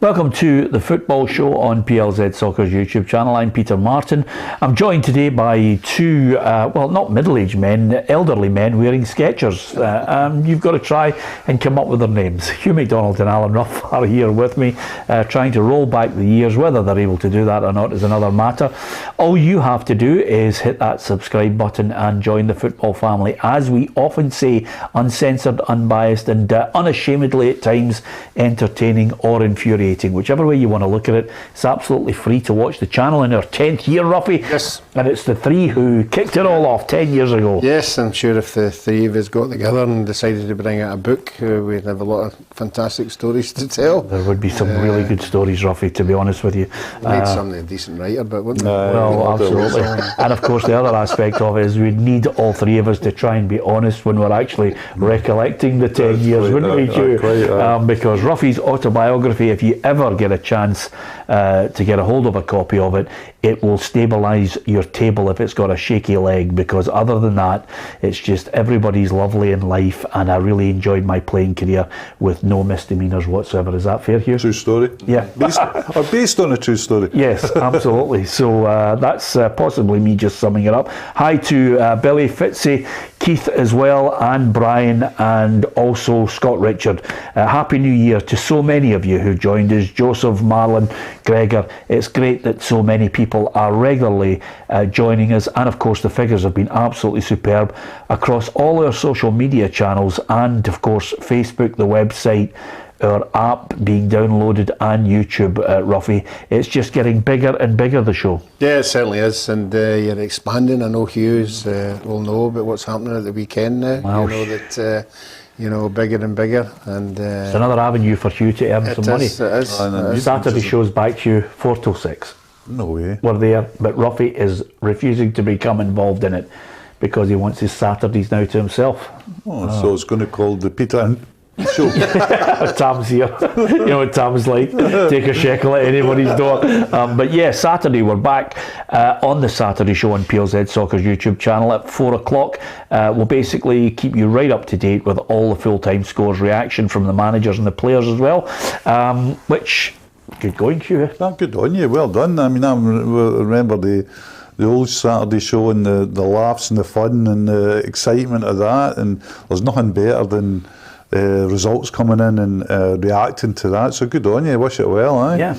Welcome to the Football Show on PLZ Soccer's YouTube channel. I'm Peter Martin. I'm joined today by two, well, not middle-aged men, elderly men wearing Skechers. You've got to try and come up with their names. Hugh Macdonald and Alan Ruff are here with me, trying to roll back the years. Whether they're able to do that or not is another matter. All you have to do is hit that subscribe button and join the football family. As we often say, uncensored, unbiased, and unashamedly at times entertaining or infuriating. Whichever way you want to look at it, it's absolutely free to watch the channel in our 10th year, Ruffy. Yes. And it's the three who kicked it all off 10 years ago. Yes, I'm sure if the three of us got together and decided to bring out a book, we'd have a lot of fantastic stories to tell. There would be some really good stories, Ruffy, to be honest with you. Made somebody a decent writer, but wouldn't it? Well, absolutely. And of course, the other aspect of it is we'd need all three of us to try and be honest when we're actually recollecting the 10 years, wouldn't we, Hugh? Because Ruffy's autobiography, if you ever get a chance to get a hold of a copy of it, it will stabilise your table if it's got a shaky leg, because other than that, it's just everybody's lovely in life, and I really enjoyed my playing career with no misdemeanours whatsoever. Is that fair, Hugh? True story. Yeah. Based on a true story. Yes, absolutely. So that's possibly me just summing it up. Hi to Billy, Fitzy, Keith as well, and Brian, and also Scott Richard. Happy New Year to so many of you who joined us. Joseph, Marlon, Gregor. It's great that so many people are regularly joining us, and of course the figures have been absolutely superb across all our social media channels, and of course Facebook, the website, our app being downloaded, and YouTube, Ruffy. It's just getting bigger and bigger, the show. Yeah, it certainly is, and you're expanding. I know Hughes will know about what's happening at the weekend now. Wow. You know that, bigger and bigger. And it's another avenue for Hugh to earn some money. It is. Saturday shows back, Hugh, 4 till 6. No way. We're there, but Ruffy is refusing to become involved in it because he wants his Saturdays now to himself. So it's going to call the Peter and Show. Tam's here. You know what Tam's like. Take a shekel at anybody's door. But yeah, Saturday we're back on the Saturday Show on PLZ Soccer's YouTube channel at 4 o'clock. We'll basically keep you right up to date with all the full-time scores, reaction from the managers and the players as well. Which, good going, Hugh. Good on you, well done. I mean, I remember the old Saturday Show and the laughs and the fun and the excitement of that, and there's nothing better than results coming in and reacting to that, so good on you, wish it well. Yeah.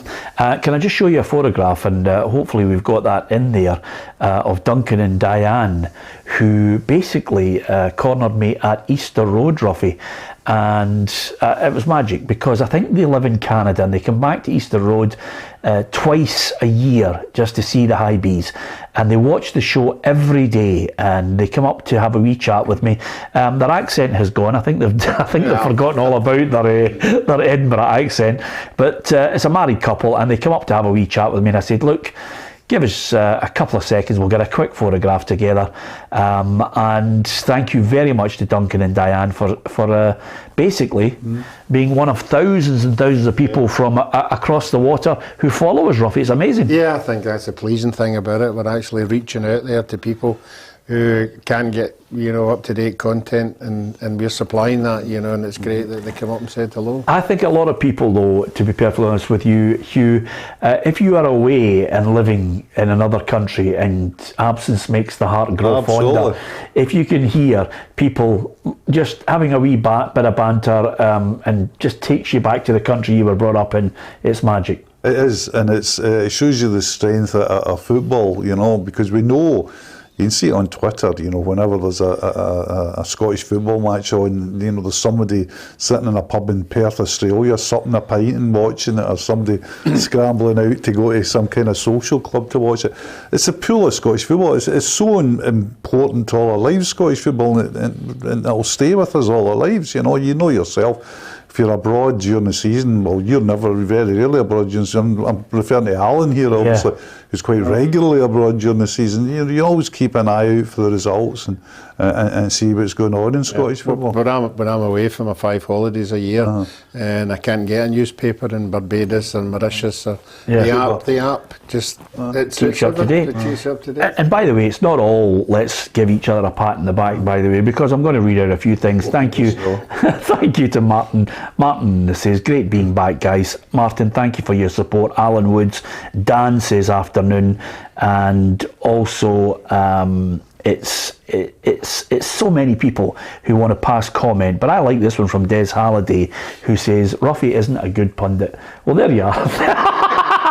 Can I just show you a photograph, and hopefully we've got that in there, of Duncan and Diane, who basically cornered me at Easter Road, Ruffy, and it was magic, because I think they live in Canada and they come back to Easter Road twice a year just to see the high bees, and they watch the show every day, and they come up to have a wee chat with me. Their accent has gone. I think they've forgotten all about their Edinburgh accent, but it's a married couple, and they come up to have a wee chat with me, and I said, look, give us a couple of seconds, we'll get a quick photograph together. And thank you very much to Duncan and Diane for basically being one of thousands and thousands of people from across the water who follow us, Ruffy. It's amazing. Yeah, I think that's the pleasing thing about it. We're actually reaching out there to people who can get, up-to-date content, and we're supplying that, and it's great that they come up and said hello. I think a lot of people, though, to be perfectly honest with you, Hugh, if you are away and living in another country, and absence makes the heart grow fonder, if you can hear people just having a wee bit of banter, and just takes you back to the country you were brought up in, it's magic. It is, and it shows you the strength of football, because we know. You can see it on Twitter, whenever there's a Scottish football match on, there's somebody sitting in a pub in Perth, Australia, supping a pint and watching it, or somebody scrambling out to go to some kind of social club to watch it. It's a pool of Scottish football. It's so important to all our lives, Scottish football, and it'll stay with us all our lives. You know yourself. If you're abroad during the season, well, you're never very rarely abroad during the season. I'm referring to Alan here, obviously, who's quite regularly abroad during the season. You always keep an eye out for the results, and and see what's going on in Scottish football. When I'm away for my 5 holidays a year, and I can't get a newspaper in Barbados or Mauritius, or the app just keeps you up to date. And by the way, it's not all let's give each other a pat on the back, by the way, because I'm going to read out a few things. Thank you. Thank you to Martin. Martin says, great being back, guys. Martin, thank you for your support. Alan Woods. Dan says, afternoon. And also, it's so many people who want to pass comment, but I like this one from Des Halliday, who says, Ruffy isn't a good pundit. Well, there you are.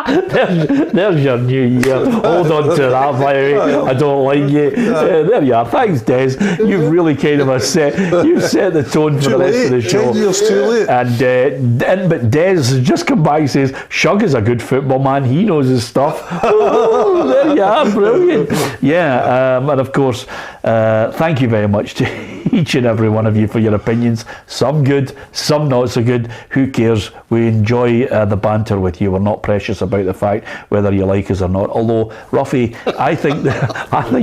there's your new year. Hold on to that, by the way. I don't like you. There you are. Thanks, Des. You've really kind of set the tone for the rest of the show. 10 years too late. And but Des has just come back and says, Shug is a good football man. He knows his stuff. Oh, there you are. Brilliant. Yeah, and of course, thank you very much to each and every one of you for your opinions. Some good, some not so good. Who cares? We enjoy the banter with you. We're not precious about the fact whether you like us or not. Although, Ruffy, I think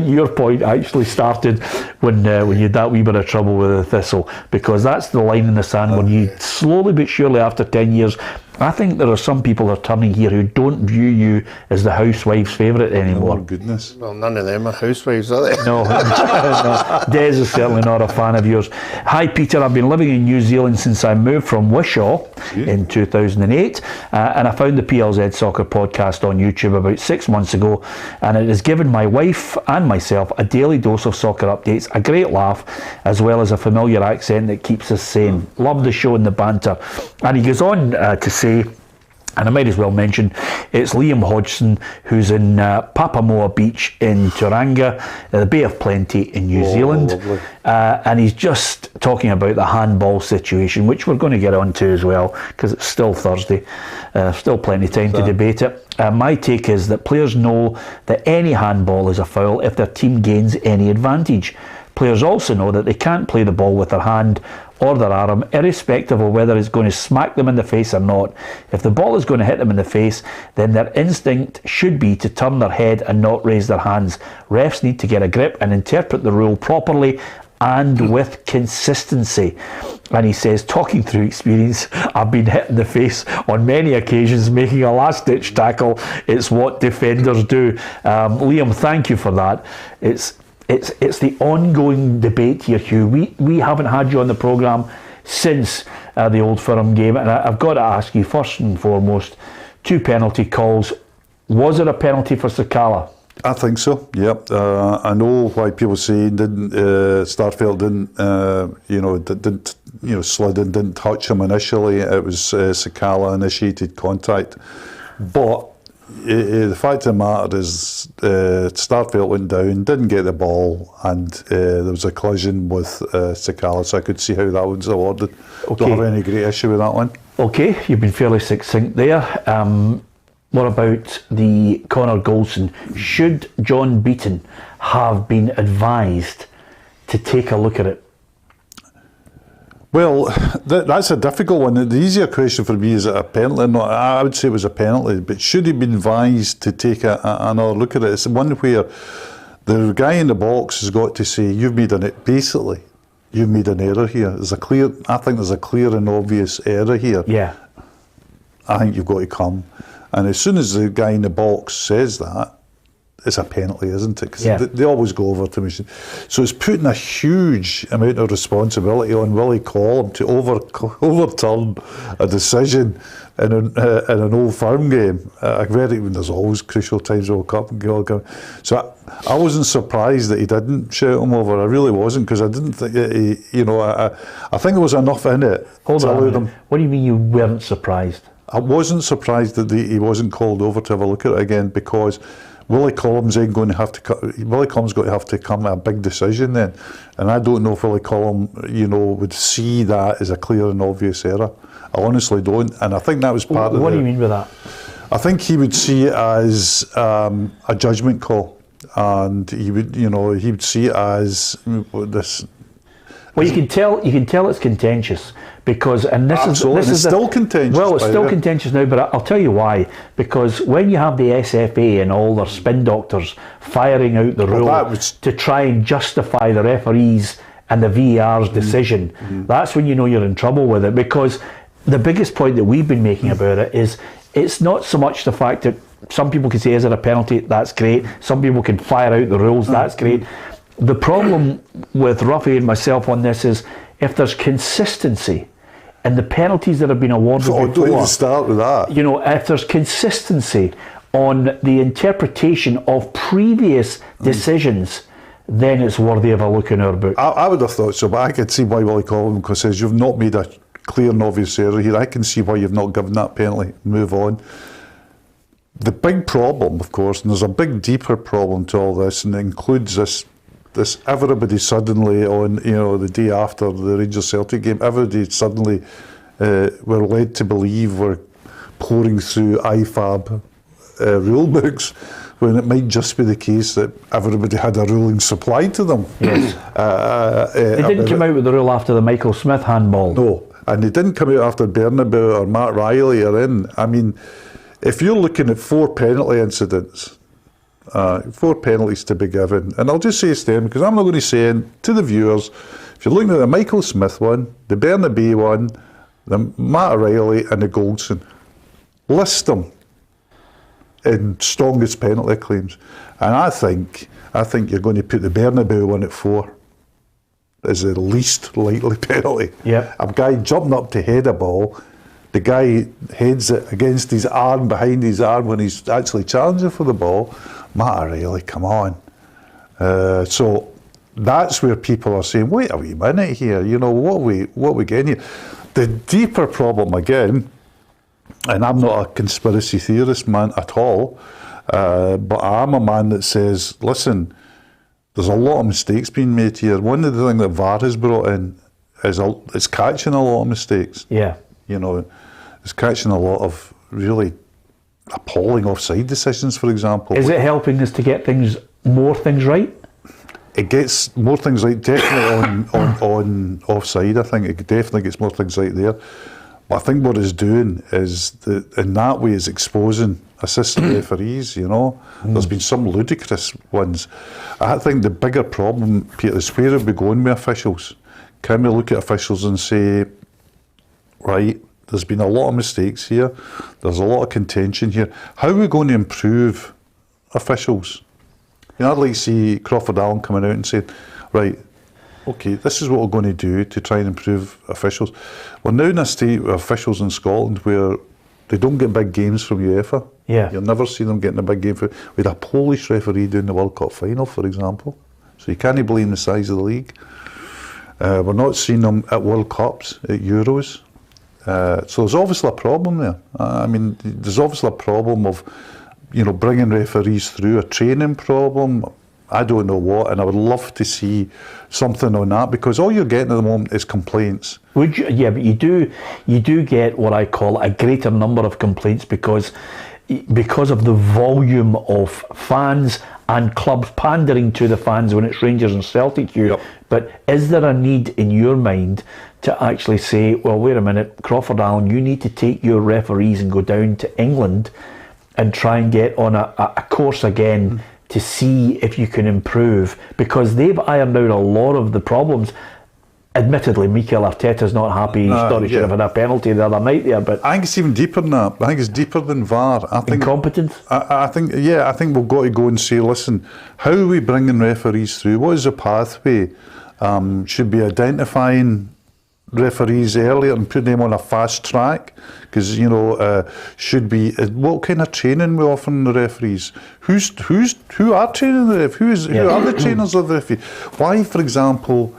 your point actually started when you had that wee bit of trouble with the Thistle, because that's the line in the sand when you slowly but surely, after 10 years, I think there are some people that are turning here who don't view you as the housewife's favourite anymore. Oh, goodness. Well, none of them are housewives, are they? No, no. Des is certainly not a fan of yours. Hi, Peter. I've been living in New Zealand since I moved from Wishaw in 2008, and I found the PLZ Soccer podcast on YouTube about 6 months ago, and it has given my wife and myself a daily dose of soccer updates, a great laugh, as well as a familiar accent that keeps us sane. Love the show and the banter. And he goes on to say, and I might as well mention, it's Liam Hodgson, who's in Papamoa Beach in Tauranga, the Bay of Plenty in New Zealand. And he's just talking about the handball situation, which we're going to get onto as well, because it's still Thursday. Still plenty of time to debate it. My take is that players know that any handball is a foul if their team gains any advantage. Players also know that they can't play the ball with their hand or their arm, irrespective of whether it's going to smack them in the face or not. If the ball is going to hit them in the face, then their instinct should be to turn their head and not raise their hands. Refs need to get a grip and interpret the rule properly and with consistency. And he says, talking through experience, I've been hit in the face on many occasions making a last-ditch tackle. It's what defenders do. Liam, thank you for that. It's the ongoing debate here, Hugh. We haven't had you on the programme since the Old Firm game, and I've got to ask you, first and foremost, 2 penalty calls. Was it a penalty for Sakala? I think so. Yep. I know why people say Starfelt didn't slid and didn't touch him initially. It was Sakala initiated contact, but. The fact of the matter is Starfelt went down, didn't get the ball, and there was a collision with Sakala, so I could see how that was awarded. Okay. Don't have any great issue with that one. Okay, you've been fairly succinct there. What about the Connor Goldson? Should John Beaton have been advised to take a look at it? Well, that's a difficult one. The easier question for me is it a penalty or not? I would say it was a penalty, but should he be advised to take another look at it? It's one where the guy in the box has got to say, you've made an error here. I think there's a clear and obvious error here. Yeah. I think you've got to come. And as soon as the guy in the box says that, it's a penalty, isn't it? Because they always go over to me. So it's putting a huge amount of responsibility on Willie Collum to overturn a decision in an Old Firm game. There's always crucial times World Cup and all. So I wasn't surprised that he didn't shout him over. I really wasn't, because I didn't think I think there was enough in it. Hold on. What do you mean you weren't surprised? I wasn't surprised that he wasn't called over to have a look at it again, because Willie Collum's going to have to come at a big decision then, and I don't know if Willie Collum, would see that as a clear and obvious error. I honestly don't, and I think that was part of it. What do you mean by that? I think he would see it as a judgment call, and he would see it as this. Well, you can tell it's contentious because, and this Absolutely. is It's still contentious. Well, it's still contentious now, but I'll tell you why. Because when you have the SFA and all their spin doctors firing out the rule to try and justify the referees and the VAR's decision, that's when you know you're in trouble with it. Because the biggest point that we've been making about it is it's not so much the fact that some people can say, is it a penalty? That's great. Some people can fire out the rules. That's great. The problem with Ruffy and myself on this is if there's consistency in the penalties that have been awarded before, don't even start with that. You know, if there's consistency on the interpretation of previous decisions, then it's worthy of a look in our book. I would have thought so, but I could see why Willie Collins says you've not made a clear and obvious error here. I can see why you've not given that penalty. Move on. The big problem, of course, and there's a big deeper problem to all this, and it includes this everybody suddenly on, you know, the day after the Rangers Celtic game, everybody suddenly were led to believe we're pouring through IFAB rule books, when it might just be the case that everybody had a ruling supplied to them. Yes. They didn't come out with the rule after the Michael Smith handball. No, and they didn't come out after Bernabeu or Matt Riley are in. I mean, if you're looking at 4 penalty incidents, 4 penalties to be given, and I'll just say to them, because I'm not going to say it to the viewers, if you're looking at the Michael Smith one, the Bernabeu one, the Matt Riley and the Goldson, list them in strongest penalty claims, and I think you're going to put the Bernabeu one at 4 as the least likely penalty. Yeah, a guy jumping up to head a ball, the guy heads it against his arm, behind his arm, when he's actually challenging for the ball. Matt Riley, come on. So that's where people are saying, wait a wee minute here, you know, what we getting here? The deeper problem again, and I'm not a conspiracy theorist man at all, but I'm a man that says, listen, there's a lot of mistakes being made here. One of the things that VAR has brought in is catching a lot of mistakes. Yeah. You know, it's catching a lot of really appalling offside decisions, for example. Is it helping us to get more things right? It gets more things right, definitely on offside. I think it definitely gets more things right there. But I think what it's doing is, in that way, is exposing assistant referees, you know. There's been some ludicrous ones. I think the bigger problem, Peter, is where are we going with officials? Can we look at officials and say, right, there's been a lot of mistakes here, there's a lot of contention here, how are we going to improve officials? You know, I'd like to see Crawford Allen coming out and saying, right, okay, this is what we're going to do to try and improve officials. We're now in a state with officials in Scotland where they don't get big games from UEFA. Yeah. You'll never see them getting a big game. We had a Polish referee doing the World Cup final, for example. So you can't blame the size of the league. We're not seeing them at World Cups, at Euros. So there's obviously a problem there. I mean, there's obviously a problem of, you know, bringing referees through, a training problem. I don't know what, and I would love to see something on that, because all you're getting at the moment is complaints. Would you? Yeah, but you do get what I call a greater number of complaints because of the volume of fans and clubs pandering to the fans when it's Rangers and Celtic here. Yep. But is there a need in your mind to actually say, well, wait a minute, Crawford Allen, you need to take your referees and go down to England and try and get on a course again to see if you can improve, because they've ironed out a lot of the problems. Admittedly, Mikel Arteta's not happy. He thought he should have had a penalty the other night there, but I think it's even deeper than that. I think it's deeper than VAR. I think incompetence. I think we've got to go and say, listen, how are we bringing referees through? What is the pathway? Should be identifying referees earlier and putting them on a fast track, because you know, should be what kind of training we offering the referees? Who are training the referees? Who are the trainers of the referees? Why, for example,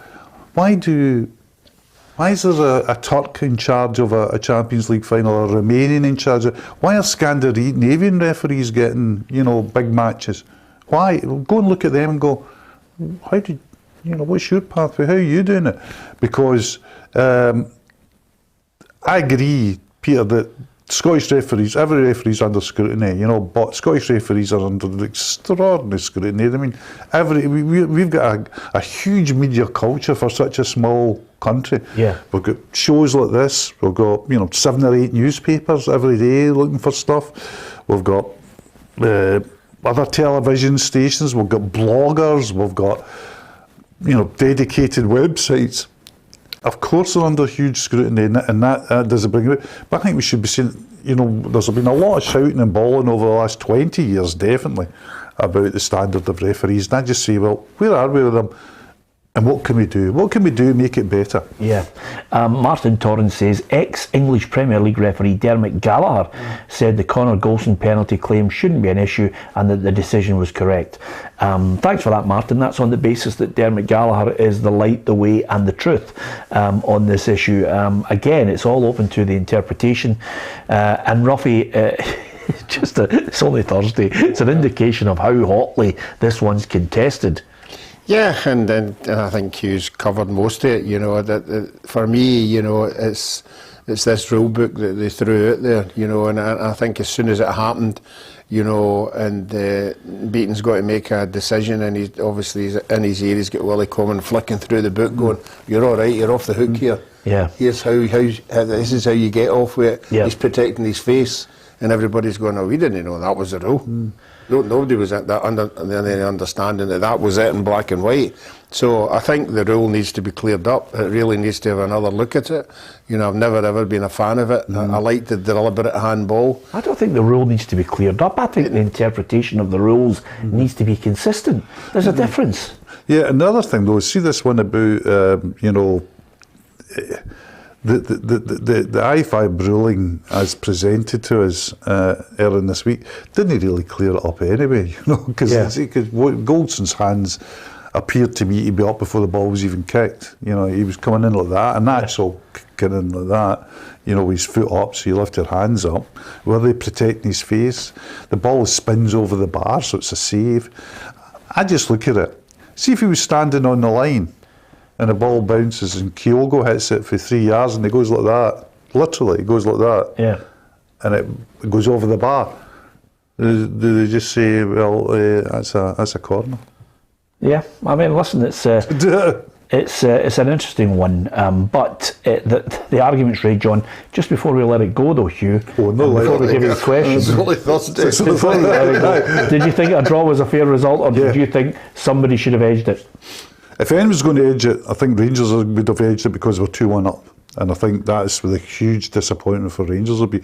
why is there a Turk in charge of a Champions League final, or a Romanian in charge of? Why are Scandinavian referees getting, you know, big matches? Why? Go and look at them and go, how did you know? What's your pathway? How are you doing it? Because I agree, Peter, that Scottish referees, every referee's under scrutiny, you know, but Scottish referees are under extraordinary scrutiny. I mean, we've got a huge media culture for such a small country. Yeah. We've got shows like this, we've got, you know, 7 or 8 newspapers every day looking for stuff. We've got other television stations, we've got bloggers, we've got, you know, dedicated websites. Of course they're under huge scrutiny, and that doesn't bring it. But I think we should be saying, you know, there's been a lot of shouting and bawling over the last 20 years, definitely, about the standard of referees. And I just say, well, where are we with them? And what can we do? What can we do to make it better? Yeah. Martin Torrance says, ex-English Premier League referee Dermot Gallagher said the Connor Golson penalty claim shouldn't be an issue and that the decision was correct. Thanks for that, Martin. That's on the basis that Dermot Gallagher is the light, the way and the truth on this issue. Again, it's all open to the interpretation. And Ruffy... it's only Thursday. It's an indication of how hotly this one's contested. Yeah, and I think Hugh's covered most of it. You know, that for me, you know, it's this rule book that they threw out there. You know, and I think as soon as it happened, you know, and Beaton's got to make a decision, and he's obviously in his ear, he's got Willie Coleman flicking through the book, going, "You're all right. You're off the hook here. Yeah. Here's how this is how you get off with it." Yeah. He's protecting his face, and everybody's going, "Oh, we didn't know that was the rule." Nobody was at that the understanding that was it in black and white. So I think the rule needs to be cleared up. It really needs to have another look at it. You know, I've never ever been a fan of it. I like the deliberate handball. I don't think the rule needs to be cleared up. I think the interpretation of the rules needs to be consistent. There's a difference. Yeah, another thing though, see this one about, you know, the I-5 ruling as presented to us earlier this week didn't really clear it up anyway, you know, because Goldson's hands appeared to me to be up before the ball was even kicked. You know, he was coming in like that, a natural kicking in like that, you know, with his foot up, so you lift your hands up. Were they protecting his face? The ball spins over the bar, so it's a save. I just look at it. See if he was standing on the line and the ball bounces and Kyogo hits it for 3 yards and it goes like that. Literally, it goes like that. Yeah. And it goes over the bar. Do they just say, well, that's a corner? Yeah, I mean, listen, it's an interesting one, but the argument's right, John. Just before we let it go, though, Hugh, before we give you the question, did you think a draw was a fair result, or did you think somebody should have edged it? If anyone was going to edge it, I think Rangers would have edged it because we're 2-1 up, and I think that's where the huge disappointment for Rangers will be.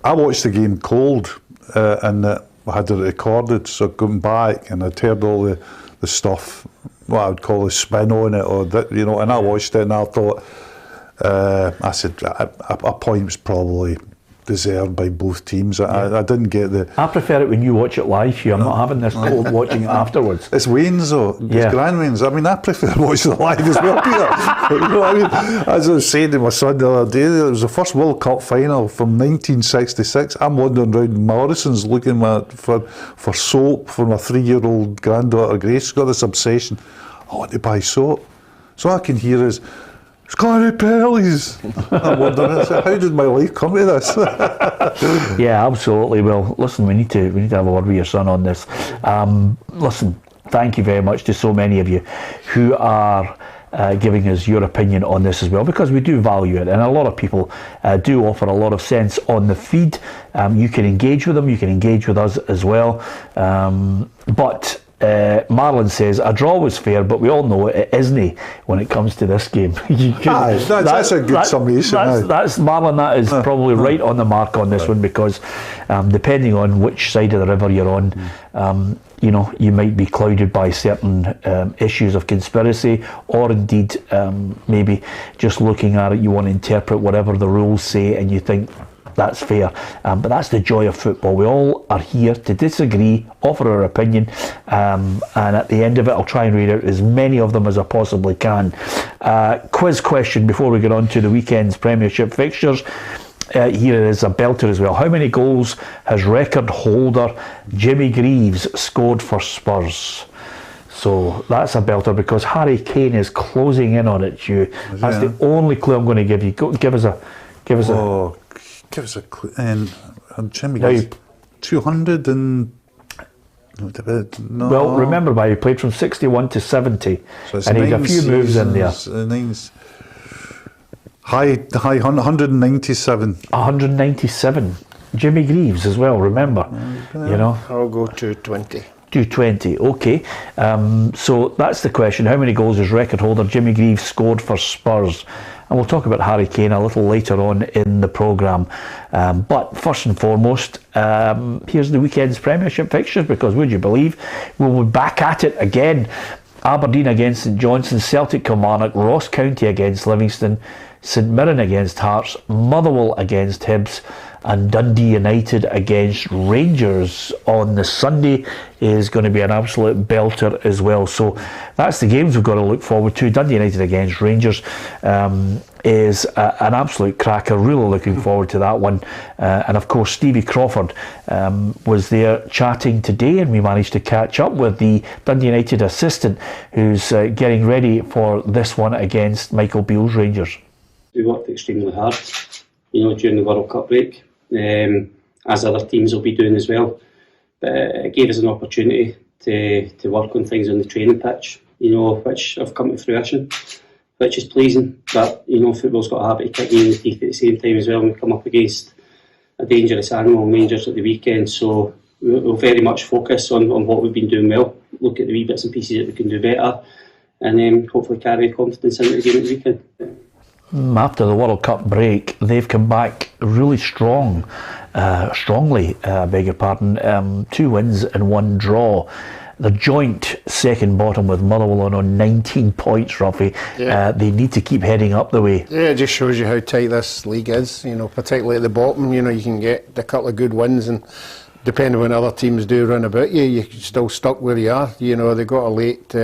I watched the game cold, and I had it recorded, so going back and I'd heard all the stuff, what I would call the spin on it, or that, you know, and I watched it and I thought, I said a point was probably deserved by both teams. I didn't get the... I prefer it when you watch it live, Hugh. I'm not having this cold watching it afterwards. It's Wayne's though, it's Grand Wayne's. I mean, I prefer watching it live as well, Peter. You know what I mean? As I was saying to my son the other day, it was the first World Cup final from 1966. I'm wandering around Morrison's looking for soap for my 3-year-old granddaughter Grace. She's got this obsession. I want to buy soap. So I can hear is, it's going to be penalties. I'm wondering, how did my life come to this? Yeah, absolutely. Well, listen, we need to have a word with your son on this. Listen, thank you very much to so many of you who are giving us your opinion on this as well, because we do value it, and a lot of people do offer a lot of sense on the feed. You can engage with them, you can engage with us as well, but Marlon says a draw was fair, but we all know it isn't when it comes to this game. That's a good summation. That's Marlon. That is probably right on the mark on this one, because depending on which side of the river you're on, you know, you might be clouded by certain issues of conspiracy, or indeed maybe just looking at it, you want to interpret whatever the rules say, and you think that's fair, but that's the joy of football. We all are here to disagree, offer our opinion, and at the end of it I'll try and read out as many of them as I possibly can. Quiz question before we get on to the weekend's Premiership fixtures. Here is a belter as well. How many goals has record holder Jimmy Greaves scored for Spurs? So that's a belter, because Harry Kane is closing in on it, Hugh. That's the only clue I'm going to give you. Give us a give us a clue. And Jimmy goes 200 and... No. Well, remember, he played from 61 to 70, so and he had a few moves in there. High 197. 197. Jimmy Greaves as well, remember. You know. I'll go 220. 220, okay. So that's the question. How many goals has record holder Jimmy Greaves scored for Spurs? And we'll talk about Harry Kane a little later on in the programme. But first and foremost, here's the weekend's Premiership fixtures, because would you believe, we'll be back at it again. Aberdeen against St Johnstone, Celtic Kilmarnock, Ross County against Livingston, St Mirren against Hearts, Motherwell against Hibs, and Dundee United against Rangers on the Sunday is going to be an absolute belter as well. So that's the games we've got to look forward to. Dundee United against Rangers is an absolute cracker. Really looking forward to that one. And of course, Stevie Crawford was there chatting today, and we managed to catch up with the Dundee United assistant who's getting ready for this one against Michael Beale's Rangers. We worked extremely hard, during the World Cup break, as other teams will be doing as well. But it gave us an opportunity to work on things on the training pitch, which have come to fruition, which is pleasing. But, football's got a habit of kicking you in the teeth at the same time as well, and we come up against a dangerous animal, Rangers, at the weekend. So we'll very much focus on what we've been doing well, look at the wee bits and pieces that we can do better, and then hopefully carry confidence into the game at the weekend. After the World Cup break, they've come back really strongly, beg your pardon, 2 wins and 1 draw. The joint second bottom with Motherwell on 19 points, Ruffy. Yeah. They need to keep heading up the way. Yeah, it just shows you how tight this league is, particularly at the bottom. You can get a couple of good wins, and depending on what other teams do run about you, you're still stuck where you are. They got a late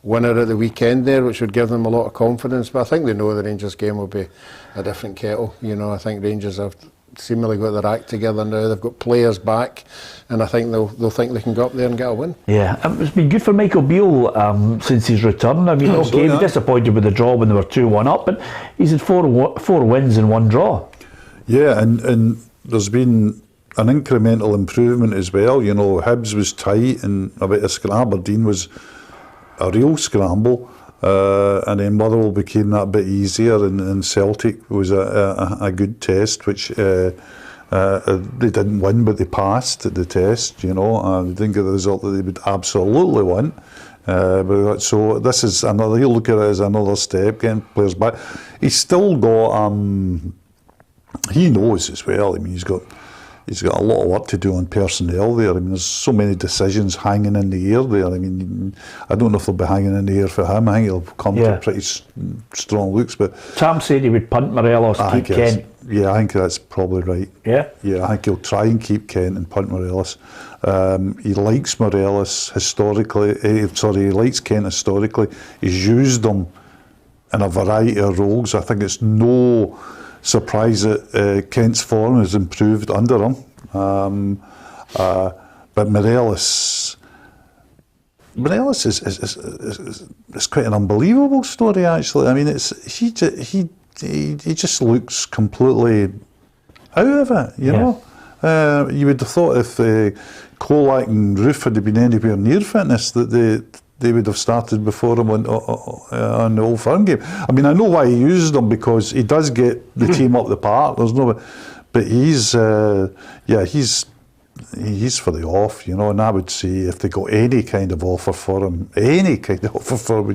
winner at the weekend there, which would give them a lot of confidence. But I think they know the Rangers game will be a different kettle. I think Rangers have seemingly got their act together now. They've got players back, and I think they'll think they can go up there and get a win. Yeah, it's been good for Michael Beale since his return. I mean, he was disappointed with the draw when they were 2-1 up, but he's had four wins and 1 draw. Yeah, and there's been an incremental improvement as well. Hibs was tight and a bit of scramble. Aberdeen was a real scramble, and then Motherwell became that bit easier, and Celtic was a good test, which they didn't win, but they passed the test. They didn't get the result that they would absolutely want. So this is another. He'll look at it as another step, getting players back. He's still got. He knows as well. I mean, he's got a lot of work to do on personnel there. I mean, there's so many decisions hanging in the air there. I mean, I don't know if they'll be hanging in the air for him. I think he'll come to pretty strong looks. But Sam said he would punt Morelos, keep Kent. Yeah, I think that's probably right. Yeah? Yeah, I think he'll try and keep Kent and punt Morelos. He likes Morelos historically. He likes Kent historically. He's used them in a variety of roles. I think it's no surprise that Kent's form has improved under him, but Morelos is quite an unbelievable story, actually. I mean, he just looks completely out of it, you know. You would have thought if Kolak and Roof had been anywhere near fitness that they would have started before him on the Old Firm game. I mean, I know why he uses them, because he does get the team up the park. There's no, but he's for the off, you know. And I would say if they got any kind of offer for him, in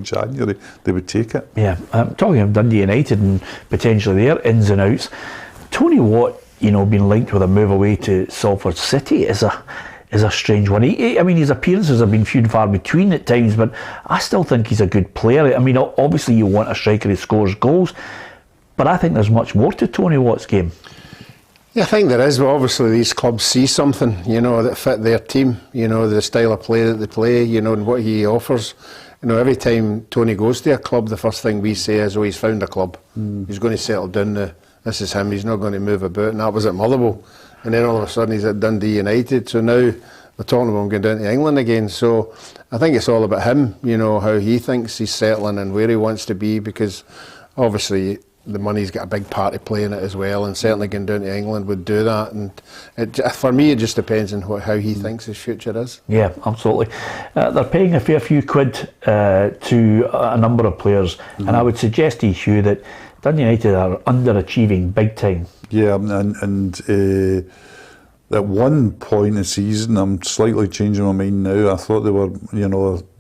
January, they would take it. Yeah, talking of Dundee United and potentially their ins and outs, Tony Watt, being linked with a move away to Salford City is a strange one. I mean, his appearances have been few and far between at times, but I still think he's a good player. I mean, obviously you want a striker who scores goals, but I think there's much more to Tony Watt's game. Yeah, I think there is. But obviously these clubs see something, that fit their team, the style of play that they play, and what he offers. Every time Tony goes to a club, the first thing we say is, he's found a club. He's going to settle down. This is him. He's not going to move about. And that was at Motherwell. And then all of a sudden he's at Dundee United. So now we're talking about him going down to England again. So I think it's all about him, how he thinks he's settling and where he wants to be, because obviously the money's got a big part to play in it as well, and certainly going down to England would do that. And for me, it just depends on how he thinks his future is. Yeah, absolutely. They're paying a fair few quid to a number of players, and I would suggest to you, Hugh, that Dundee United are underachieving big time. Yeah, and at one point in the season, I'm slightly changing my mind now. I thought they were,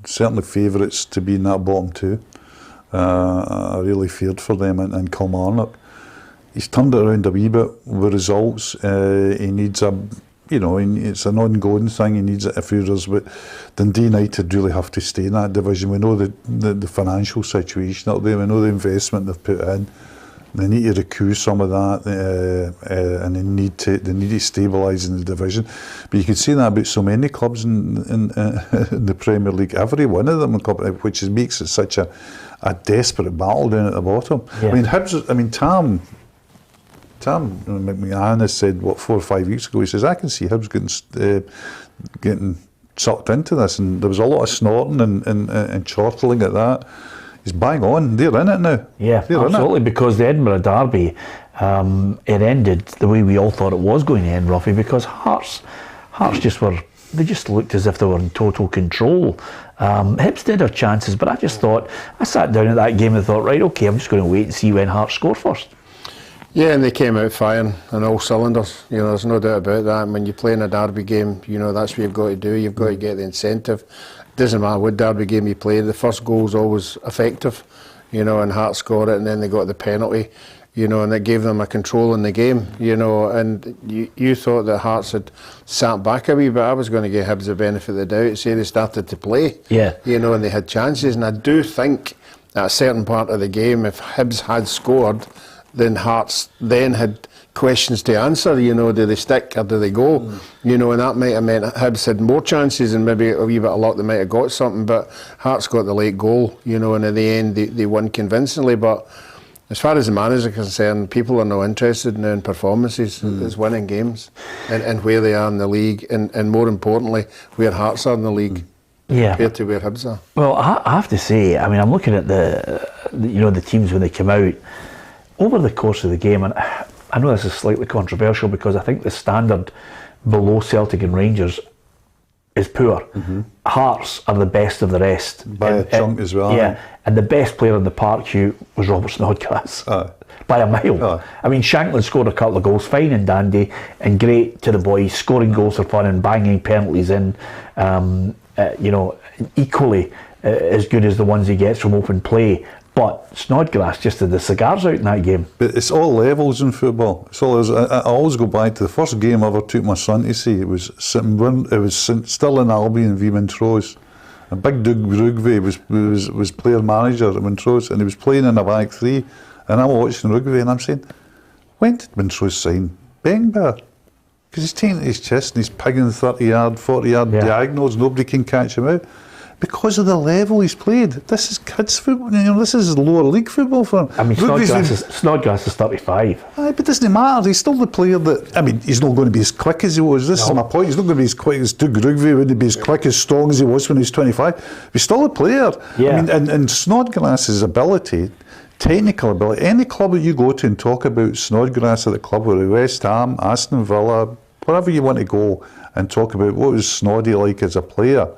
certainly favourites to be in that bottom two. I really feared for them and Kilmarnock. He's turned it around a wee bit with results. He needs it's an ongoing thing. He needs it a few years, but Dundee United really have to stay in that division. We know the financial situation out there. We know the investment they've put in. They need to recoup some of that, and they need to stabilise in the division. But you can see that about so many clubs in the Premier League. Every one of them, which makes it such a desperate battle down at the bottom. Yeah. I mean, Tam McMahon has said 4 or 5 weeks ago. He says, I can see Hibs getting sucked into this, and there was a lot of snorting and chortling at that. He's bang on. They're in it now. Yeah, absolutely. Because the Edinburgh derby, it ended the way we all thought it was going to end, Ruffy. Because Hearts just looked as if they were in total control. Hibs did have chances, but I sat down at that game and thought, right, okay, I'm just going to wait and see when Hearts score first. Yeah, and they came out firing on all cylinders. There's no doubt about that. And when you play in a derby game, that's what you've got to do. You've got to get the incentive. Doesn't matter what derby game you play, the first goal's always effective, and Hearts scored it, and then they got the penalty, and it gave them a control in the game, and you thought that Hearts had sat back a wee bit. I was going to give Hibs the benefit of the doubt, say they started to play, and they had chances, and I do think at a certain part of the game, if Hibs had scored, then Hearts then had questions to answer, do they stick or do they go? And that might have meant Hibs had more chances and maybe a wee bit of luck they might have got something, but Hearts got the late goal, and in the end they won convincingly. But as far as the managers are concerned, people are not interested now in performances. It's winning games and where they are in the league, and more importantly, where Hearts are in the league. Compared to where Hibs are. Well, I have to say, I mean, I'm looking at the teams when they come out over the course of the game, and I know this is slightly controversial because I think the standard below Celtic and Rangers is poor. Hearts are the best of the rest. By a chunk as well. Yeah, and the best player in the park, Hugh, was Robert Snodgrass. By a mile. I mean, Shankland scored a couple of goals, fine and dandy, and great to the boys, scoring goals for fun and banging penalties in, equally as good as the ones he gets from open play. But Snodgrass just had the cigars out in that game. But it's all levels in football. I always go back to the first game I ever took my son to see. It was still in Albion v Montrose. And Big Doug Rugby was player manager at Montrose, and he was playing in a back three. And I'm watching Rugby, and I'm saying, when did Montrose sign Bengbear? Because he's taking it to his chest and he's pigging 30-yard, 40-yard diagonals. Nobody can catch him out. Because of the level he's played. This is kids football, this is lower league football for him. I mean, Snodgrass is 35. Aye, but it doesn't matter, he's still the player that, I mean, he's not going to be as quick as he was. This is my point, he's not going to be as quick as Doug Rugby, wouldn't be as quick, as strong as he was when he was 25. He's still a player. I mean, and Snodgrass's ability, technical ability, any club that you go to and talk about Snodgrass at the club, whether West Ham, Aston Villa, wherever you want to go and talk about what was Snoddy like as a player,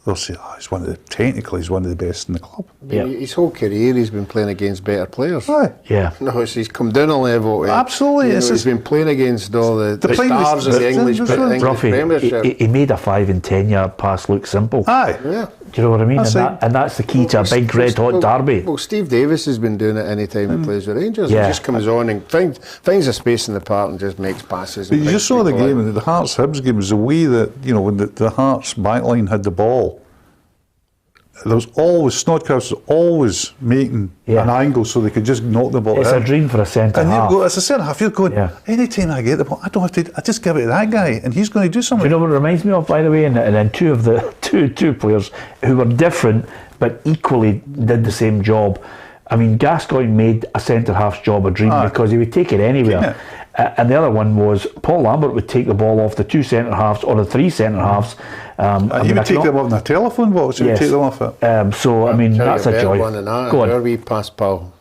they'll say, he's one of the best in the club. His whole career he's been playing against better players. Aye. Yeah. No, he's come down a level. Absolutely. He's been playing against all the stars of the English Premiership. He made a 5 and 10 yard pass look simple. Aye. Yeah. Do you know what I mean? And that's the key to a big red hot derby. Well, Steve Davis has been doing it any time he plays with Rangers. He just comes on and finds a space in the park and just makes passes. But you just saw the game, the Hearts Hibs game was the way that, when the Hearts backline had the ball, there was always, Snodgrass was always making an angle so they could just knock the ball It's a dream for a centre half. And as a centre half, you're going, any time I get the ball, I don't have to, I just give it to that guy and he's going to do something. Do you know what it reminds me of, by the way? And then two of the two players who were different but equally did the same job. I mean, Gascoigne made a centre half's job a dream because he would take it anywhere. And the other one was Paul Lambert would take the ball off the 2 centre halves or the 3 centre halves. He would take them off in a telephone box. He would take them off it. I mean, that's a joy. Go on. We pass Paul.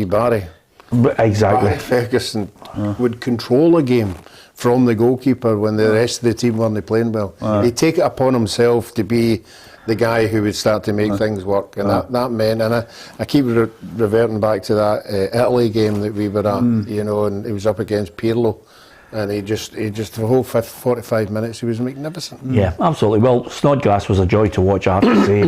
Barry. Exactly. Barry Ferguson would control a game from the goalkeeper when the rest of the team weren't playing well. He'd take it upon himself to be the guy who would start to make things work, and that meant, and I keep reverting back to that Italy game that we were at, you know, and he was up against Pirlo, and he just the whole 45 minutes he was magnificent. Yeah, absolutely. Well, Snodgrass was a joy to watch, I have to say.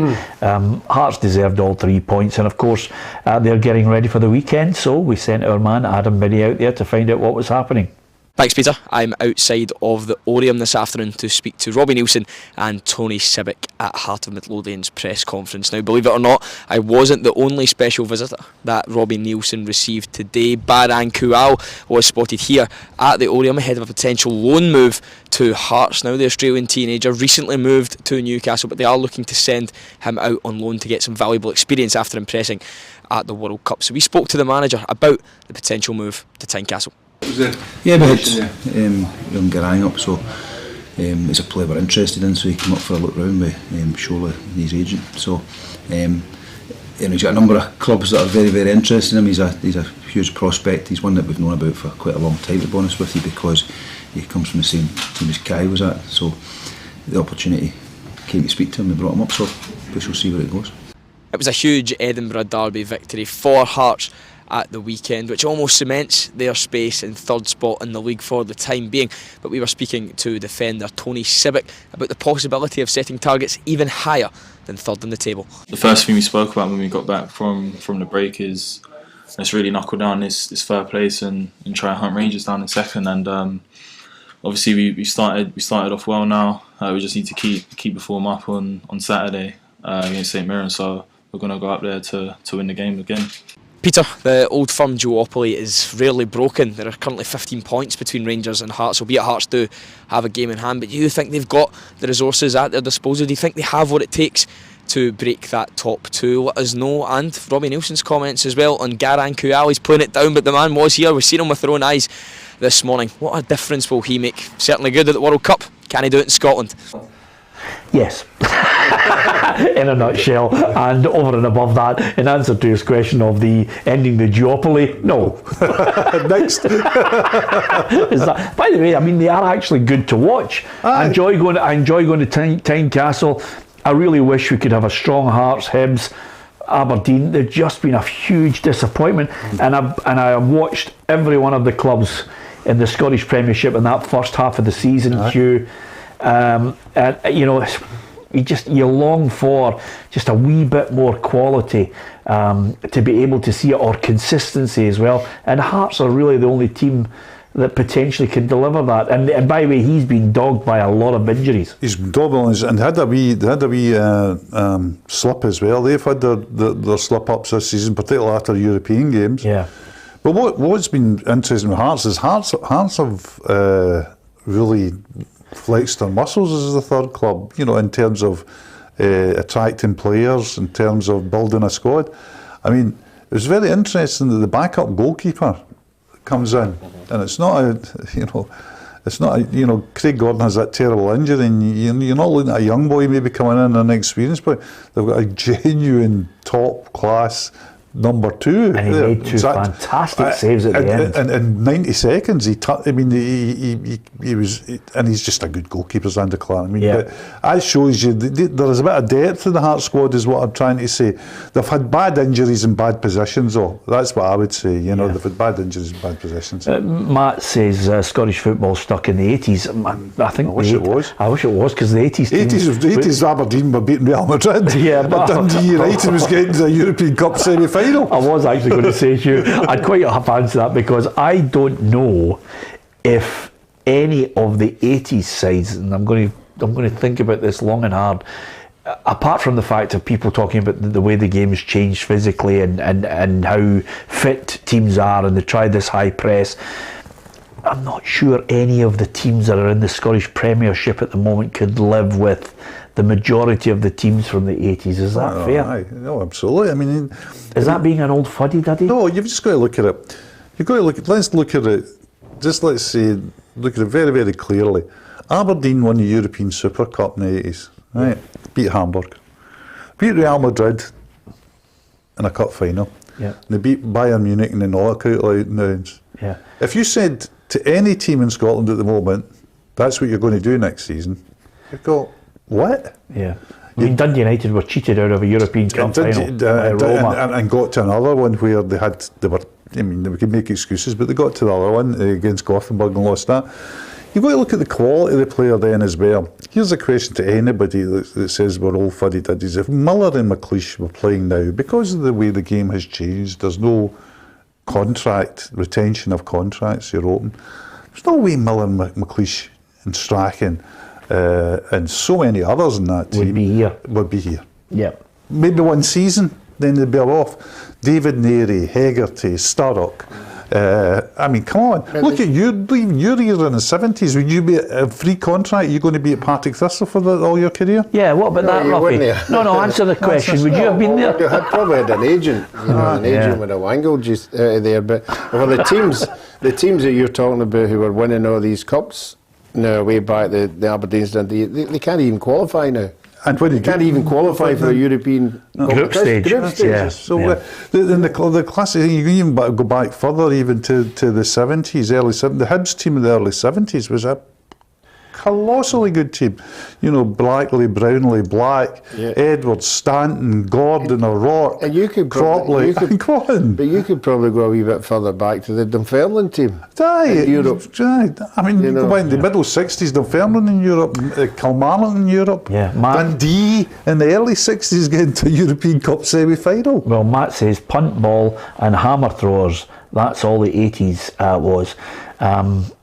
Hearts deserved all 3 points, and of course they're getting ready for the weekend, so we sent our man Adam Biddy out there to find out what was happening. Thanks, Peter. I'm outside of the Oriam this afternoon to speak to Robbie Neilson and Tony Sibbick at Heart of Midlothian's press conference. Now, believe it or not, I wasn't the only special visitor that Robbie Neilson received today. Baran Kual was spotted here at the Oriam ahead of a potential loan move to Hearts. Now, the Australian teenager recently moved to Newcastle, but they are looking to send him out on loan to get some valuable experience after impressing at the World Cup. So we spoke to the manager about the potential move to Tynecastle. Yeah, we had young Garang up, so it's a player we're interested in, so he came up for a look round with Shola, his agent. So he's got a number of clubs that are very, very interested in him. He's a huge prospect. He's one that we've known about for quite a long time, to be honest with you, because he comes from the same team as Kai was at. So the opportunity came to speak to him, we brought him up, so we shall see where it goes. It was a huge Edinburgh Derby victory for Hearts at the weekend, which almost cements their space in third spot in the league for the time being. But we were speaking to defender Tony Sibbick about the possibility of setting targets even higher than third in the table. The first thing we spoke about when we got back from the break is let's really knuckle down this third place and try and hunt Rangers down in second. And obviously we started off well now. We just need to keep the form up on Saturday against St Mirren. So we're going to go up there to win the game again. Peter, the Old Firm duopoly is rarely broken. There are currently 15 points between Rangers and Hearts, albeit Hearts do have a game in hand. But do you think they've got the resources at their disposal? Do you think they have what it takes to break that top two? Let us know. And Robbie Neilson's comments as well on Garang Kual. He's playing it down, but the man was here. We've seen him with our own eyes this morning. What a difference will he make? Certainly good at the World Cup. Can he do it in Scotland? Yes. In a nutshell, and over and above that, in answer to his question of the ending the duopoly, no. Next. By the way, I mean, they are actually good to watch. I enjoy going to Tynecastle. I really wish we could have a strong Hearts, Hibs, Aberdeen. They've just been a huge disappointment, and I watched every one of the clubs in the Scottish Premiership in that first half of the season, Hugh. And you know, you long for just a wee bit more quality to be able to see it, or consistency as well. And Hearts are really the only team that potentially can deliver that. And by the way, he's been dogged by a lot of injuries. He's been dogged, and had a wee slip as well. They've had their slip ups this season, particularly after European games. Yeah. But what's been interesting with Hearts is Hearts have really flexed their muscles as the third club, you know, in terms of attracting players, in terms of building a squad. I mean, it was very interesting that the backup goalkeeper comes in, and it's not Craig Gordon has that terrible injury, and you're not looking at a young boy maybe coming in and inexperienced, but they've got a genuine top class number two. And he made two fantastic saves at the end. And in 90 seconds, he was, and he's just a good goalkeeper, Zander Clark. I mean, but that shows you there is a bit of depth in the Hearts squad, is what I'm trying to say. They've had bad injuries in bad positions, though. That's what I would say. You know, they've had bad injuries in bad positions. Matt says Scottish football stuck in the 80s. I think. I wish it was. I wish it was, because the 80s Aberdeen were beating Real Madrid. Yeah, but Dundee United was getting to the European Cup semi-final. I was actually going to say to you, I'd quite fancy that, because I don't know if any of the 80s sides, and I'm going to think about this long and hard, apart from the fact of people talking about the way the game's changed physically and how fit teams are, and they tried this high press. I'm not sure any of the teams that are in the Scottish Premiership at the moment could live with the majority of the teams from the 80s. Is that fair? No, absolutely. I mean, is that being an old fuddy-duddy? No, you've just got to look at it. You've got to look at. Let's look at it. Just look at it very, very clearly. Aberdeen won the European Super Cup in the 80s. Right, beat Hamburg, beat Real Madrid in a cup final, Yeah. They beat Bayern Munich in the knockout rounds. Yeah. If you said to any team in Scotland at the moment, that's what you're going to do next season, you'd go, what? Yeah. I mean, Dundee United were cheated out of a European Cup final by Roma. And got to another one where they could make excuses, but they got to the other one against Gothenburg and lost that. You've got to look at the quality of the player then as well. Here's a question to anybody that says we're all fuddy-duddies. If Miller and McLeish were playing now, because of the way the game has changed, there's no retention of contracts, you're open. There's no way Miller and McLeish and Strachan and so many others in that team would be here. Yeah. Maybe one season, then they'd be off. David Neary, Hegarty, Sturrock. I mean, come on. Look at you, you're here in the 70s. Would you be a free contract? You're going to be at Partick Thistle for all your career? Yeah, what about that, Ruffy? No, answer the question. Would you have been there? You had probably had an agent, an agent would have wangled you out of there. But for the teams that you're talking about who were winning all these cups, way back, the Aberdeens, they can't even qualify now. And when you can't even qualify for a European group stage. Yeah. So the classic thing, you can even go back further, even to the 70s, early 70s. The Hibs team in the early 70s was a colossally good team. You know, Blackley, Brownlee, Black, Edwards, Stanton, Gordon, O'Rourke, Cropley. But you could probably go a wee bit further back to the Dunfermline team in Europe. I mean, you go back in the middle 60s, Dunfermline in Europe, Kilmarnock in Europe, Dundee in the early 60s getting to a European Cup semi-final. Well, Matt says punt ball and hammer throwers. That's all the 80s was.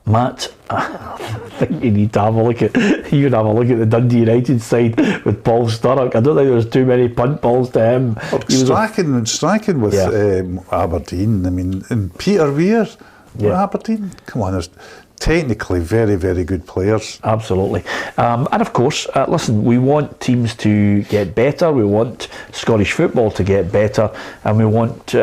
Matt, I think you need to have a look at the Dundee United side with Paul Sturrock. I don't think there was too many punt balls to him. Striking with Aberdeen. I mean, and Peter Weir, Aberdeen. Come on, there's technically very, very good players. Absolutely. And of course, listen, we want teams to get better, we want Scottish football to get better, and we want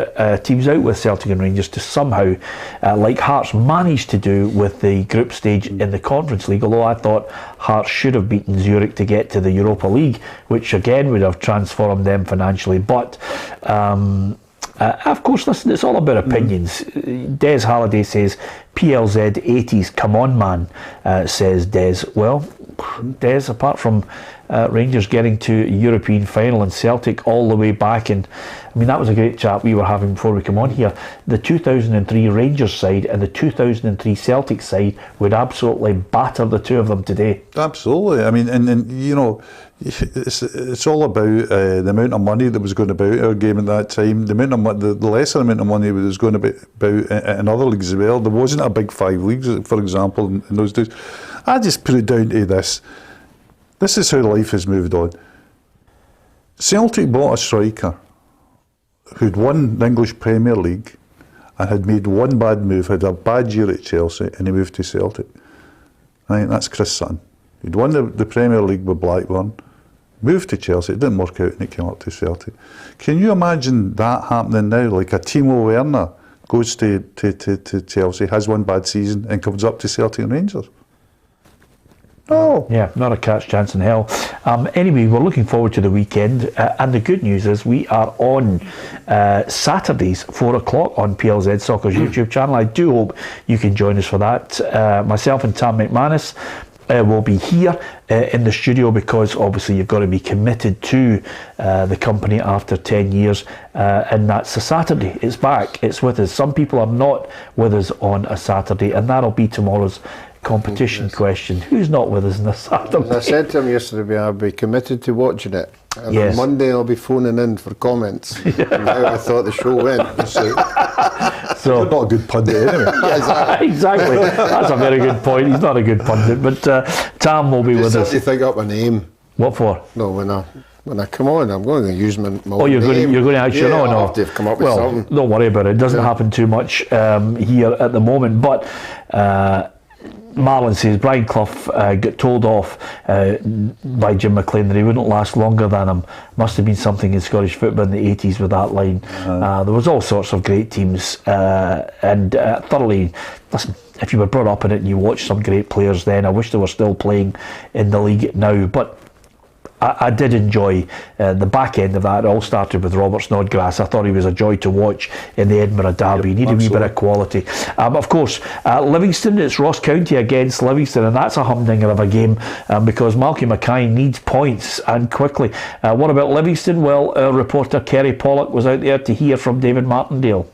teams out with Celtic and Rangers to somehow, like Hearts managed to do with the group stage in the Conference League, although I thought Hearts should have beaten Zurich to get to the Europa League, which again would have transformed them financially. But of course, listen, it's all about opinions. Des Halliday says, PLZ 80s, come on man, says Des. Well, Des, apart from Rangers getting to a European final and Celtic all the way back, and I mean, that was a great chat we were having before we come on here. The 2003 Rangers side and the 2003 Celtic side would absolutely batter the two of them today. Absolutely. I mean, and you know, it's all about the amount of money that was going about our game at that time. The amount of the lesser amount of money that was going about in other leagues as well. There wasn't a big five leagues, for example, in those days. I just put it down to this. This is how life has moved on. Celtic bought a striker who'd won the English Premier League and had made one bad move, had a bad year at Chelsea, and he moved to Celtic. Right, that's Chris Sutton. He'd won the Premier League with Blackburn, moved to Chelsea, it didn't work out, and he came up to Celtic. Can you imagine that happening now? Like a Timo Werner goes to Chelsea, has one bad season, and comes up to Celtic and Rangers? No. Yeah, not a catch chance in hell. Anyway, we're looking forward to the weekend, and the good news is we are on Saturdays, 4 o'clock on PLZ Soccer's YouTube channel. I do hope you can join us for that. Myself and Tam McManus will be here in the studio, because obviously you've got to be committed to the company after 10 years, and that's a Saturday. It's back, it's with us. Some people are not with us on a Saturday, and that'll be tomorrow's competition question. Who's not with us on a Saturday? As I said to him yesterday, I'll be committed to watching it. And on Monday I'll be phoning in for comments on how I thought the show went. So you're not a good pundit anyway. Exactly. That's a very good point. He's not a good pundit, but Tam will be with us. Just have to think up a name. What for? No, when I come on, I'm going to use my you're name. You're going to actually no. I'll have to come up with something. Don't worry about it. It doesn't happen too much here at the moment, but Marlon says Brian Clough got told off by Jim McLean that he wouldn't last longer than him. Must have been something in Scottish football in the 80s with that line. There was all sorts of great teams, and thoroughly, listen, if you were brought up in it and you watched some great players then, I wish they were still playing in the league now. But I did enjoy the back end of that. It all started with Robert Snodgrass. I thought he was a joy to watch in the Edinburgh Derby. He needed a wee bit of quality. Of course, Livingston, it's Ross County against Livingston, and that's a humdinger of a game because Malky Mackay needs points and quickly. What about Livingston? Well, reporter Kerry Pollock was out there to hear from David Martindale.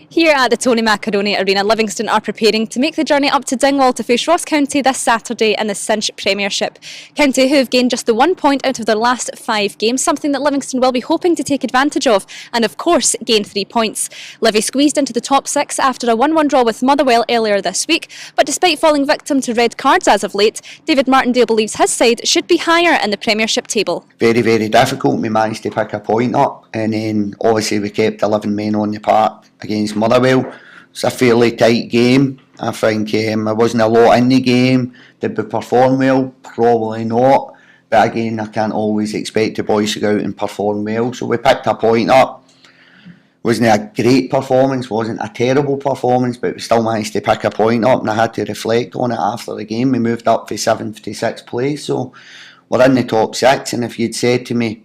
Here at the Tony Macaroni Arena, Livingston are preparing to make the journey up to Dingwall to face Ross County this Saturday in the Cinch Premiership. County, who have gained just the 1 point out of their last 5 games, something that Livingston will be hoping to take advantage of, and of course gain 3 points. Livy squeezed into the top 6 after a 1-1 draw with Motherwell earlier this week, but despite falling victim to red cards as of late, David Martindale believes his side should be higher in the Premiership table. Very, very difficult. We managed to pick a point up, and then obviously we kept 11 men on the park against Motherwell. It's a fairly tight game. I think there wasn't a lot in the game. Did we perform well? Probably not. But again, I can't always expect the boys to go out and perform well. So we picked a point up. Wasn't a great performance, wasn't a terrible performance, but we still managed to pick a point up, and I had to reflect on it after the game. We moved up for 7th to 6th place, so we're in the top 6, and if you'd said to me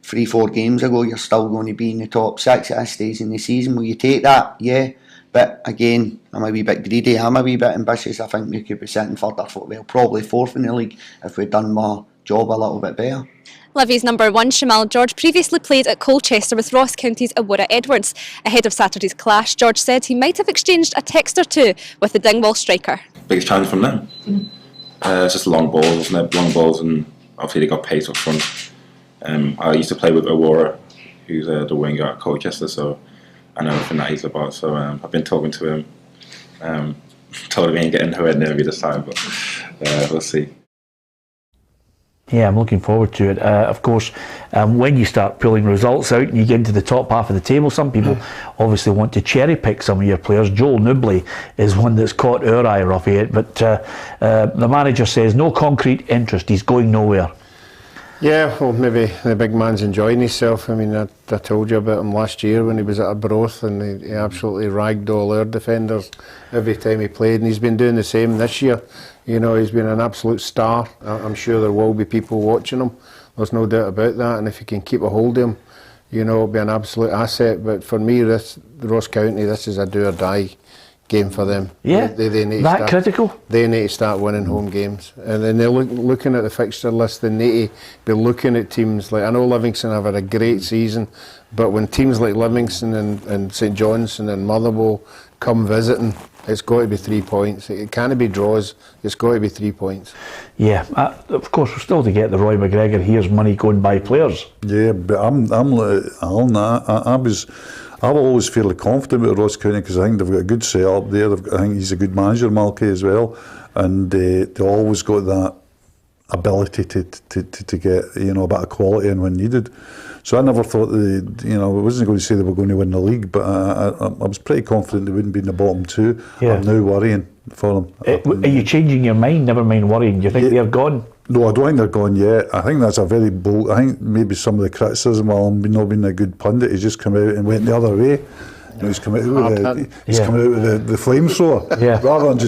3-4 games ago you're still going to be in the top 6 at this stage in the season, will you take that? Yeah, but again, I'm a wee bit greedy, I'm a wee bit ambitious. I think we could be sitting further, well, probably 4th in the league if we'd done my job a little bit better. Livy's number 1, Shamal George, previously played at Colchester with Ross County's Awura Edwards. Ahead of Saturday's clash, George said he might have exchanged a text or two with the Dingwall striker. Biggest challenge from them? It's just long balls, isn't it? Long balls, and obviously they got pace up front. I used to play with Awura, who's the winger at Colchester, so I know everything that he's about. So I've been talking to him. Told him he ain't getting nowhere near me this time, but we'll see. Yeah, I'm looking forward to it. Of course, when you start pulling results out and you get into the top half of the table, some people obviously want to cherry pick some of your players. Joel Nubley is one that's caught our eye, Ruffy, but the manager says no concrete interest, he's going nowhere. Yeah, well, maybe the big man's enjoying himself. I mean, I told you about him last year when he was at Arbroath, and he absolutely ragged all our defenders every time he played, and he's been doing the same this year. You know, he's been an absolute star. I'm sure there will be people watching him. There's no doubt about that, and if you can keep a hold of him, you know, it'll be an absolute asset. But for me, Ross County, this is a do or die game for them. Yeah, they need that critical. They need to start winning home games, and then they're looking at the fixture list. They need to be looking at teams like, I know Livingston have had a great season, but when teams like Livingston and St Johnstone and Motherwell come visiting, it's got to be 3 points. It can't be draws. It's got to be 3 points. Yeah, of course we're still to get the Roy McGregor here's money going by players. Yeah, but I'm like Alan. I'm always fairly confident about Ross County because I think they've got a good setup there. I think he's a good manager, Malky, as well, and they always got that ability to get, you know, a bit of quality in when needed. So I never thought I wasn't going to say they were going to win the league, but I was pretty confident they wouldn't be in the bottom 2. Yeah. I'm now worrying for them. Are you changing your mind? Never mind worrying. Do you think they're gone? No, I don't think they're gone yet. I think that's a very bold. I think maybe some of the criticism, while I'm not being a good pundit, he's just come out and went the other way. You know, he's come out with the flamethrower, rather than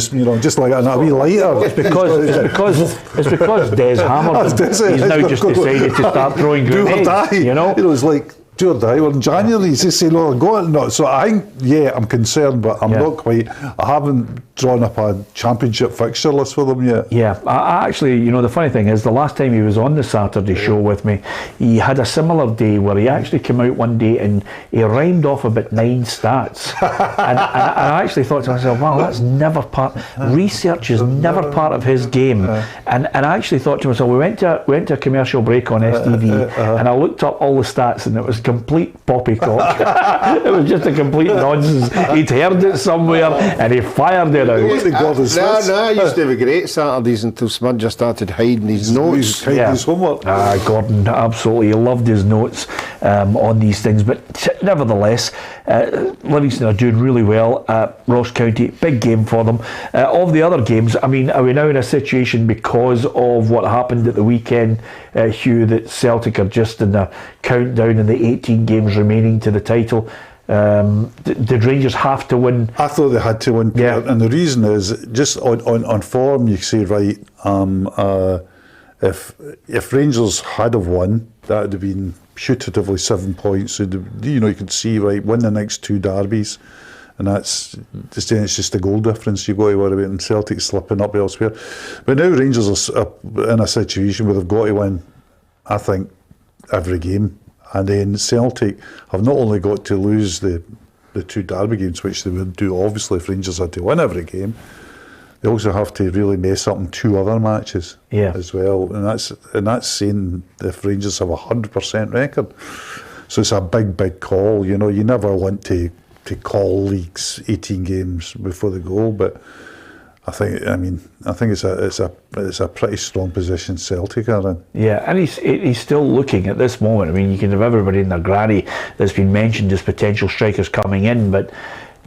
just like a wee lighter. It's because Des hammered him. He's now just decided to start throwing grenades. You know, it's like do or die. Well, in January, he's just saying, "Oh, I got it." No, so I think, I'm concerned, but I'm not quite. I haven't drawn up a championship fixture list for them yet. Yeah, I actually, the funny thing is, the last time he was on the Saturday show with me, he had a similar day where he actually came out one day and he rhymed off about 9 stats, and I actually thought to myself, wow, that's never research is never part of his game, and I actually thought to myself, we went to a commercial break on STV, and I looked up all the stats, and it was complete poppycock. It was just a complete nonsense. He'd heard it somewhere and he fired it out. No, I used to have great Saturdays until Smudger started hiding his notes. His homework. Gordon absolutely loved his notes on these things, but nevertheless, Livingston are doing really well. Ross County, big game for them. Of the other games, I mean, are we now in a situation because of what happened at the weekend, Hugh, that Celtic are just in the countdown in the 18 games remaining to the title? Did Rangers have to win? I thought they had to win, and the reason is just on form. You say, right, if Rangers had have won, that would have been putatively 7 points. So you could see, right, win the next 2 derbies, and that's it's just a goal difference you've got to worry about, and Celtic slipping up elsewhere. But now Rangers are in a situation where they've got to win, I think, every game, and then Celtic have not only got to lose the 2 derby games, which they would do obviously if Rangers had to win every game. They also have to really mess up in 2 other matches as well, and that's saying if Rangers have 100% record. So it's a big call. You never want to call leagues 18 games before the goal, but I think it's a pretty strong position Celtic are in. Yeah, and he's still looking at this moment. I mean, you can have everybody in their granny that's been mentioned as potential strikers coming in, but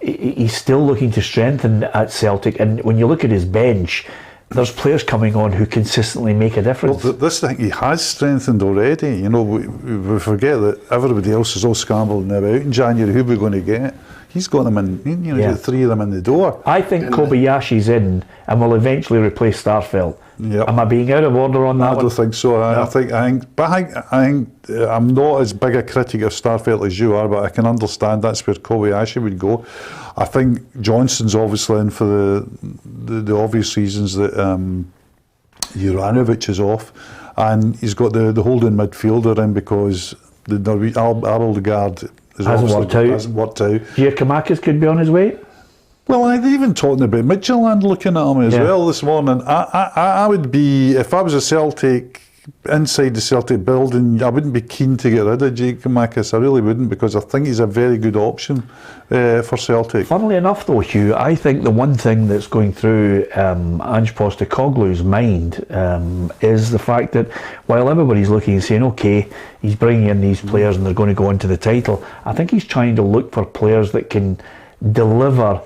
he's still looking to strengthen at Celtic. And when you look at his bench, there's players coming on who consistently make a difference. Well, this thing he has strengthened already. We forget that everybody else is all scrambling now out in January. Who are we going to get? He's got them in. Got 3 of them in the door. I think Kobayashi's in and will eventually replace Starfelt. Yep. Am I being out of order on that? I don't think so. I think I'm not as big a critic of Starfelt as you are, but I can understand that's where Kobayashi would go. I think Johnson's obviously in for the obvious reasons that Juranovic is off, and he's got the holding midfielder in because the Araldegard hasn't worked out. Giacomakis could be on his way. Well, they're even talking about Midtjylland looking at him as well this morning. I would be, if I was a Celtic, inside the Celtic building, I wouldn't be keen to get rid of Giacomakis. I really wouldn't, because I think he's a very good option for Celtic. Funnily enough though, Hugh, I think the one thing that's going through Ange Postecoglou's mind is the fact that while everybody's looking and saying, okay, he's bringing in these players and they're going to go into the title, I think he's trying to look for players that can deliver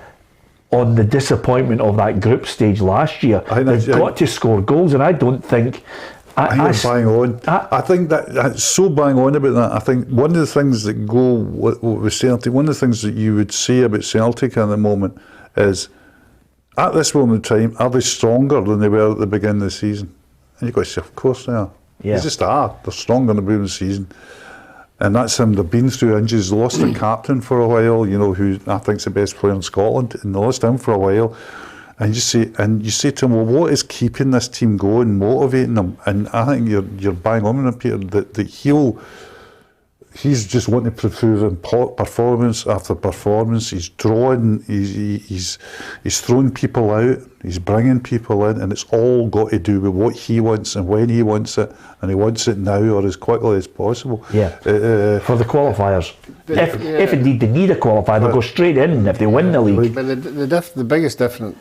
on the disappointment of that group stage last year. They've got to score goals, and I don't think... I think bang on. I think that's so bang on about that. I think one of the things that go with Celtic, one of the things that you would say about Celtic at the moment is, at this moment in time, are they stronger than they were at the beginning of the season? And you've got to say, of course they are. Yeah. They just are. They're stronger than the beginning of the season. And that's him. They've been through injuries, lost a captain for a while, who I think is the best player in Scotland, and they lost him for a while. And you say to him, well, what is keeping this team going, motivating them? And I think you're bang on with him, Peter, that he's just wanting to prove in performance after performance. He's drawing, he's throwing people out, he's bringing people in, and it's all got to do with what he wants and when he wants it, and he wants it now or as quickly as possible. Yeah. For the qualifiers, if indeed they need a qualifier, they'll go straight in if they win the league. But the biggest difference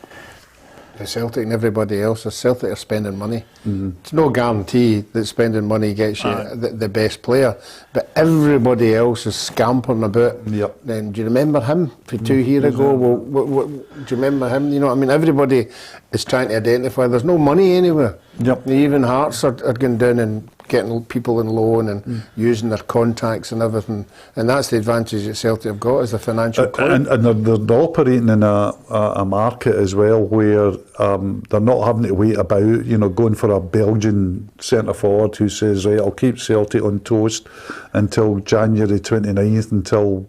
to Celtic and everybody else is Celtic are spending money. It's no guarantee that spending money gets you the best player, but everybody else is scampering about. Yep. Then do you remember him for 2 years ago? Well, do you remember him? You know what I mean? Everybody is trying to identify. There's no money anywhere. Yep. Even Hearts are going down and getting people in loan and using their contacts and everything, and that's the advantage that Celtic have got as a financial club. And they're operating in a market as well where they're not having to wait about, going for a Belgian centre forward who says, right, I'll keep Celtic on toast until January 29th, until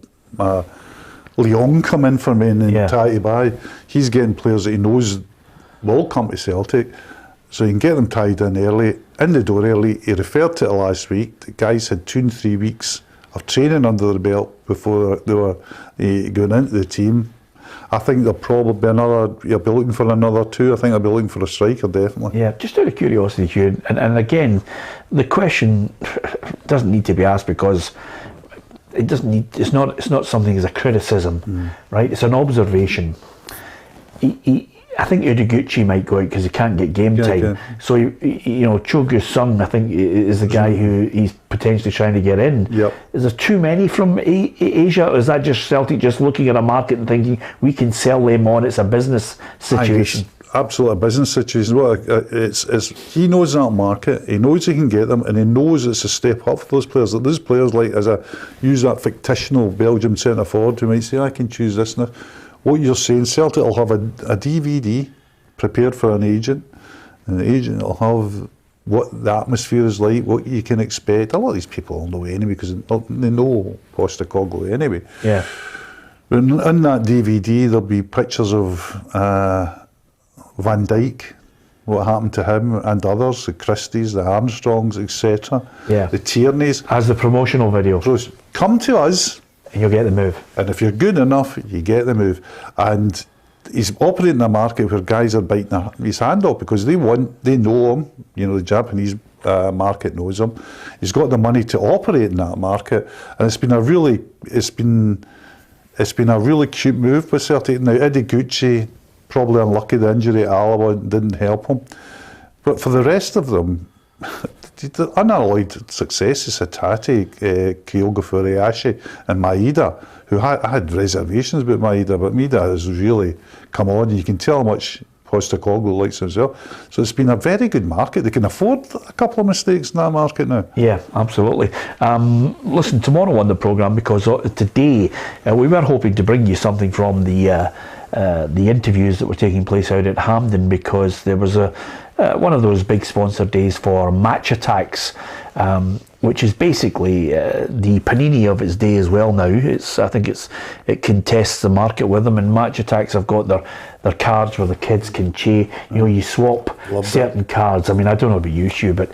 Lyon come in for me and tie to buy. He's getting players that he knows will come to Celtic, so you can get them tied in early, in the door early. He referred to it last week. The guys had 2 and 3 weeks of training under their belt before they were going into the team. I think they'll probably you'll be looking for another 2. I think I'll be looking for a striker, definitely. Yeah, just out of curiosity, Hugh, and again, the question doesn't need to be asked because it doesn't need. It's not something as a criticism, right? It's an observation. I think Udoguchi might go out because he can't get game time. Yeah. So, Cho Gu-sung, I think, is the guy who he's potentially trying to get in. Yep. Is there too many from Asia, or is that just Celtic just looking at a market and thinking, we can sell them on, it's a business situation? Absolutely a business situation. Well, he knows that market, he knows he can get them, and he knows it's a step up for those players. Those players, like, use that fictional Belgium centre forward who might say, I can choose this now. What you're saying, Celtic will have a DVD prepared for an agent, and the agent will have what the atmosphere is like, what you can expect. A lot of these people will know anyway because they know Postecoglou anyway. Yeah. In that DVD, there'll be pictures of Van Dijk, what happened to him and others, the Christies, the Armstrongs, etc. Yeah. The Tierneys. As the promotional video. So come to us. And you'll get the move. And if you're good enough, you get the move. And he's operating in a market where guys are biting his hand off because they know him. You know, the Japanese market knows him. He's got the money to operate in that market, and it's been a really cute move with Celtic. Now Eddie Gucci, probably unlucky, the injury at Alaba didn't help him, but for the rest of them, the unalloyed successes, Hatate, Kyogo Furuhashi and Maeda, who I had reservations about Maeda, but Maeda has really come on. You can tell how much Postecoglou likes himself. So it's been a very good market. They can afford a couple of mistakes in that market now. Yeah, absolutely. Listen, tomorrow on the programme, because today we were hoping to bring you something from the interviews that were taking place out at Hampden, because there was one of those big sponsor days for Match Attacks, which is basically the Panini of its day as well now. I think it contests the market with them, and Match Attacks have got their cards where the kids can you swap certain cards. I mean, I don't know about you, Hugh, but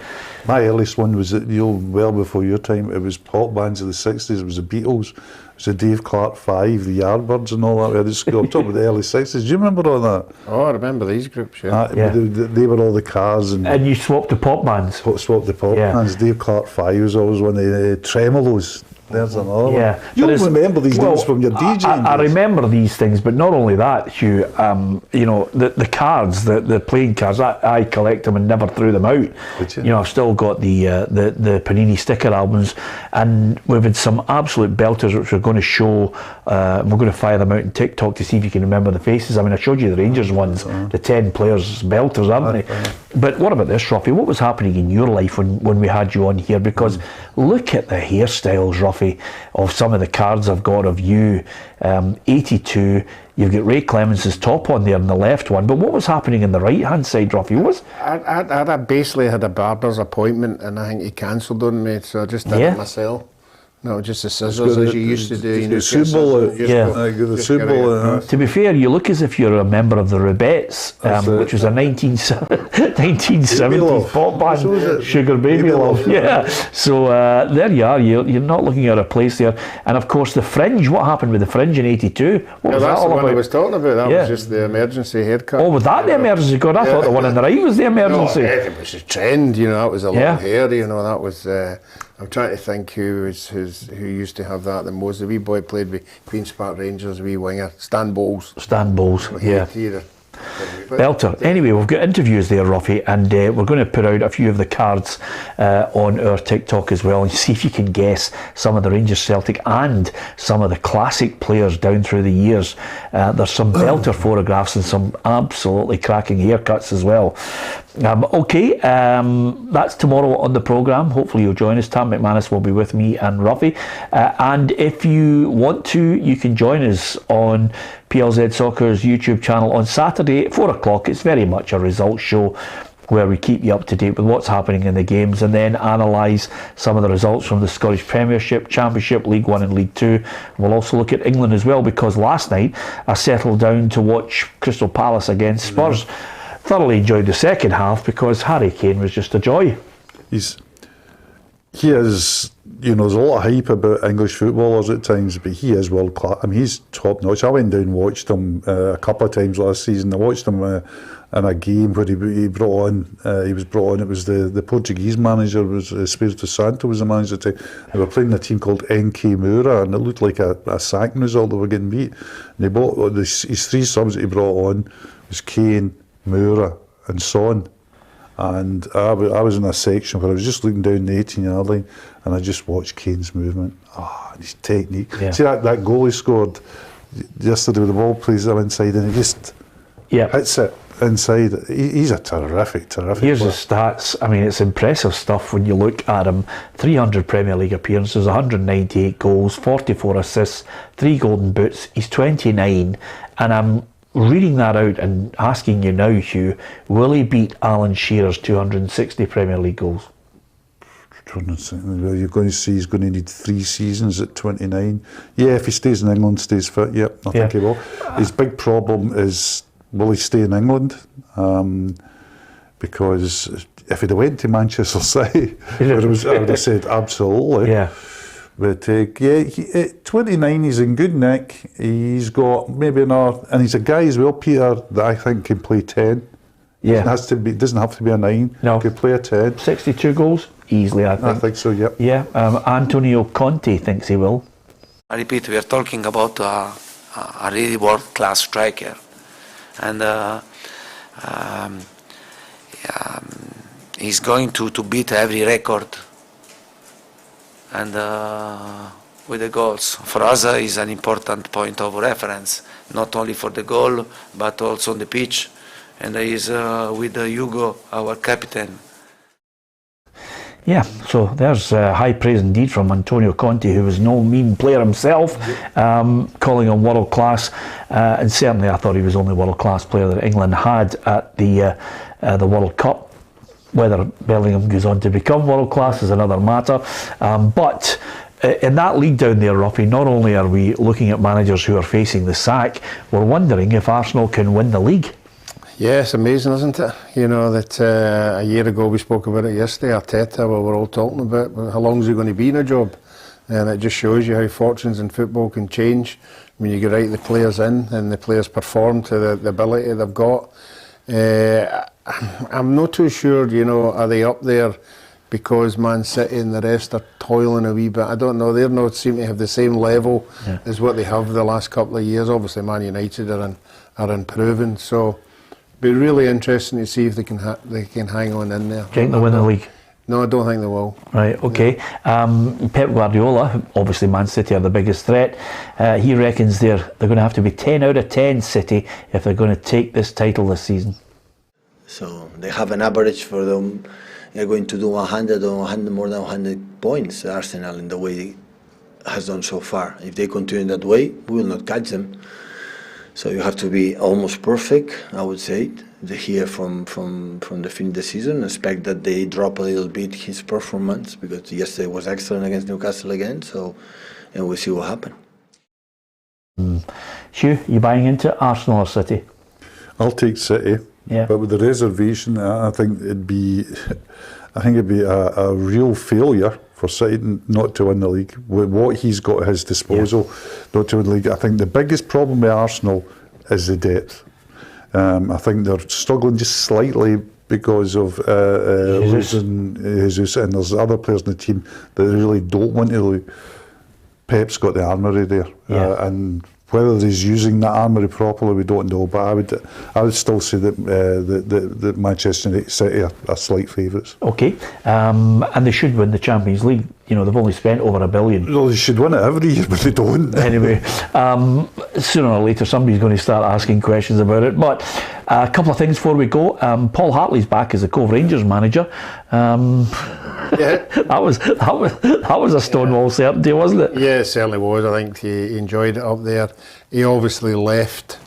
my earliest one was well before your time. It was pop bands of the 60s. It was the Beatles. It was the Dave Clark 5, the Yardbirds and all that. We had to go up top of the early 60s. Do you remember all that? Oh, I remember these groups, yeah. They were all the cars. And you swapped the pop bands? Swapped the pop bands. Dave Clark 5 was always one of the Tremolos. There's another one. You'll remember these names from your DJing. I remember these things, but not only that, Hugh, the cards, the playing cards, I collect them and never threw them out. I've still got the Panini sticker albums, and we've had some absolute belters which we're going to show. We're going to fire them out on TikTok to see if you can remember the faces. I mean, I showed you the Rangers ones, the 10 players belters, aren't they? But what about this, Ruffy? What was happening in your life when we had you on here? Because look at the hairstyles, Ruffy, of some of the cards I've got of you. 82, you've got Ray Clemens' top on there on the left one, but what was happening in the right hand side, Ruffy? I basically had a barber's appointment, and I think he cancelled on me, so I just did it myself. No, just the scissors as you used to do. The symbol. To be fair, you look as if you're a member of the Rubettes, which was a 1970s pop band, Sugar Baby Love. Yeah. So there you are. You're not looking at a place there. And of course, the Fringe. What happened with the Fringe in '82? What was that all about? That's the one I was talking about. That was just the emergency haircut. Oh, was that the emergency? God, I thought the one on the right was the emergency. No, it was a trend. That was a long hair. That was. I'm trying to think who used to have that the most. The wee boy played with Queen's Park Rangers, wee winger, Stan Bowles. Yeah. Belter. Anyway, we've got interviews there, Ruffy, and we're going to put out a few of the cards on our TikTok as well, and see if you can guess some of the Rangers, Celtic and some of the classic players down through the years. There's some belter photographs and some absolutely cracking haircuts as well. That's tomorrow on the programme. Hopefully you'll join us. Tam McManus will be with me and Ruffy. And if you want to, you can join us on PLZ Soccer's YouTube channel on Saturday at 4 o'clock. It's very much a results show where we keep you up to date with what's happening in the games and then analyse some of the results from the Scottish Premiership, Championship, League One and League Two. We'll also look at England as well, because last night I settled down to watch Crystal Palace against Spurs. Thoroughly enjoyed the second half because Harry Kane was just a joy. He is, there's a lot of hype about English footballers at times, but he is world class. I mean, he's top notch. I went down and watched him a couple of times last season. I watched him in a game where he was brought on. It was the Portuguese manager, Espírito Santo was the manager at the time. They were playing a team called NK Moura, and it looked like a sacking result. They were getting beat. And he bought his three subs that he brought on was Kane, Moura and Son, and I was in a section where I was just looking down the 18-yard line and I just watched Kane's movement, his technique. See that goal he scored yesterday with the ball plays him inside and he just hits it inside. He's a terrific Here's player. His stats. I mean, it's impressive stuff when you look at him. 300 Premier League appearances, 198 goals, 44 assists, 3 golden boots. He's 29, and I'm reading that out and asking you now, Hugh, will he beat Alan Shearer's 260 Premier League goals? Well, you're going to see he's going to need 3 seasons at 29. Yeah, if he stays in England, stays fit, I think he will. His big problem is, will he stay in England? Because if he'd have went to Manchester City, I would have said absolutely. Yeah. But at 29, he's in good nick. He's got maybe another, and he's a guy as well, Peter, that I think can play 10. Yeah. Doesn't have to be a 9. No. Could play a 10. 62 goals? Easily, I think. I think so, yep. Yeah, Antonio Conte thinks he will. I repeat, we are talking about a really world-class striker. And he's going to beat every record. And with the goals. For us, is an important point of reference, not only for the goal, but also on the pitch. And he's with Hugo, our captain. Yeah, so there's high praise indeed from Antonio Conte, who was no mean player himself, calling him world class, and certainly I thought he was the only world class player that England had at the World Cup. Whether Bellingham goes on to become world class is another matter, but in that league down there, Ruffy, not only are we looking at managers who are facing the sack, we're wondering if Arsenal can win the league. Yeah, it's amazing, isn't it? You know, that a year ago we spoke about it yesterday, Arteta, we were all talking about how long is he going to be in a job? And it just shows you how fortunes in football can change when you get right the players in and the players perform to the ability they've got. I'm not too sure, you know, are they up there because Man City and the rest are toiling a wee bit? I don't know, they're not seem to have the same level as what they have the last couple of years. Obviously Man United are improving, so be really interesting to see if they can hang on in there. Do you think they'll win the league? No, I don't think they will. Right, okay. Pep Guardiola, obviously Man City are the biggest threat. He reckons they're going to have to be 10 out of 10 City if they're going to take this title this season. So they have an average for them. They're going to do 100 or 100 more than 100 points, Arsenal, in the way it has done so far. If they continue that way, we will not catch them. So you have to be almost perfect, I would say, here from the fin of the season. Expect that they drop a little bit his performance, because yesterday was excellent against Newcastle again. So, and we'll see what happens. Hugh, you buying into Arsenal or City? I'll take City. Yeah. But with the reservation, I think it'd be a real failure for City not to win the league. With what he's got at his disposal, not to win the league. I think the biggest problem with Arsenal is the depth. I think they're struggling just slightly because of losing Jesus, and there's other players in the team that really don't want to lose. Pep's got the armoury there, and whether he's using that armoury properly, we don't know. But I would still say that Manchester City are slight favourites. Okay, and they should win the Champions League. You know, they've only spent over $1 billion. Well, they should win it every year, but they don't. Anyway, sooner or later somebody's going to start asking questions about it. But a couple of things before we go. Paul Hartley's back as the Cove Rangers manager. That was a stonewall certainty, wasn't it? Yeah, it certainly was. I think he enjoyed it up there. He obviously left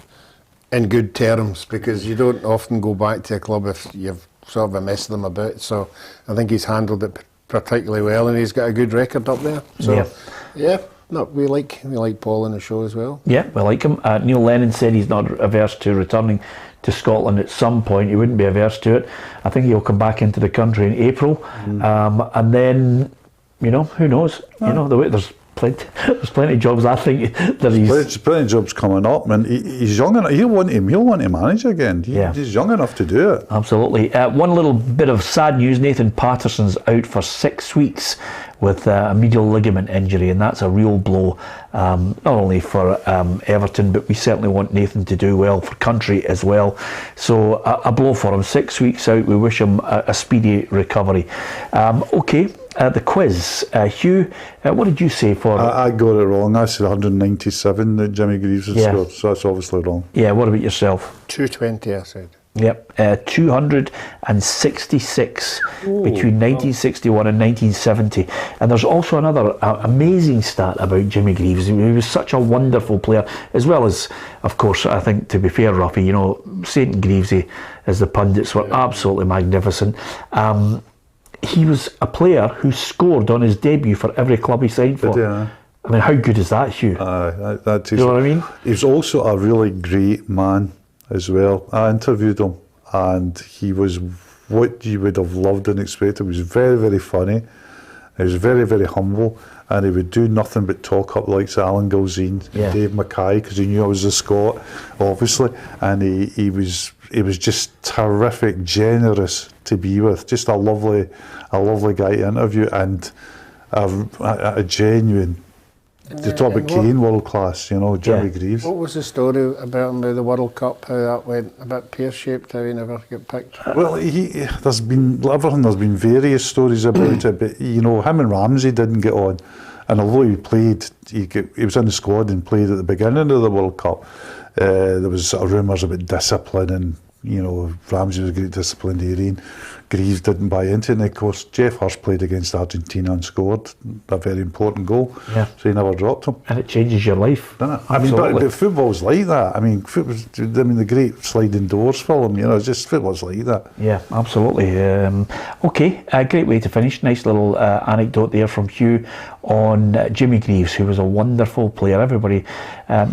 in good terms, because you don't often go back to a club if you've sort of messed them about. So I think he's handled it particularly well, and he's got a good record up there. So we like Paul in the show as well. Yeah, we like him. Neil Lennon said he's not averse to returning to Scotland at some point. He wouldn't be averse to it. I think he'll come back into the country in April, and then, you know, who knows? You know, there's plenty of jobs. I think that there's plenty of jobs coming up, and he's young enough. He'll want to manage again. He's young enough to do it. Absolutely. One little bit of sad news: Nathan Patterson's out for 6 weeks with a medial ligament injury, and that's a real blow, not only for Everton, but we certainly want Nathan to do well for country as well. So a blow for him. 6 weeks out. We wish him a speedy recovery. Okay. The quiz. Hugh, what did you say for... I got it wrong. I said 197 that Jimmy Greaves had scored, so that's obviously wrong. Yeah, what about yourself? 220, I said. Yep, 266 between 1961 and 1970. And there's also another amazing stat about Jimmy Greaves. He was such a wonderful player, as well as, of course, I think, to be fair, Ruffy, you know, St Greavesy, as the pundits were absolutely magnificent. He was a player who scored on his debut for every club he signed for. I mean, how good is that, Hugh? That is, you know what I mean? He was also a really great man as well. I interviewed him, and he was what you would have loved and expected. He was very, very funny. He was very, very humble, and he would do nothing but talk up like Alan Gilzine, Dave Mackay, because he knew I was a Scot, obviously, and he was just terrific, generous to be with, just a lovely guy to interview, and a genuine. To talk about Kane, world class, you know, Jimmy Greaves. What was the story about him with the World Cup? How that went? A bit pear-shaped. How he never got picked. Well, there's been various stories about it, but you know, him and Ramsey didn't get on, and although he played, he was in the squad and played at the beginning of the World Cup. There was sort of rumours about discipline, and you know, Ramsey was a great disciplinarian. Greaves didn't buy into it, and of course Jeff Hurst played against Argentina and scored a very important goal, so he never dropped him. And it changes your life, doesn't it? I mean, but football's like that. I mean, the great sliding doors film, you know, it's just football's like that. Yeah, absolutely. Okay, a great way to finish. Nice little anecdote there from Hugh on Jimmy Greaves, who was a wonderful player. Everybody,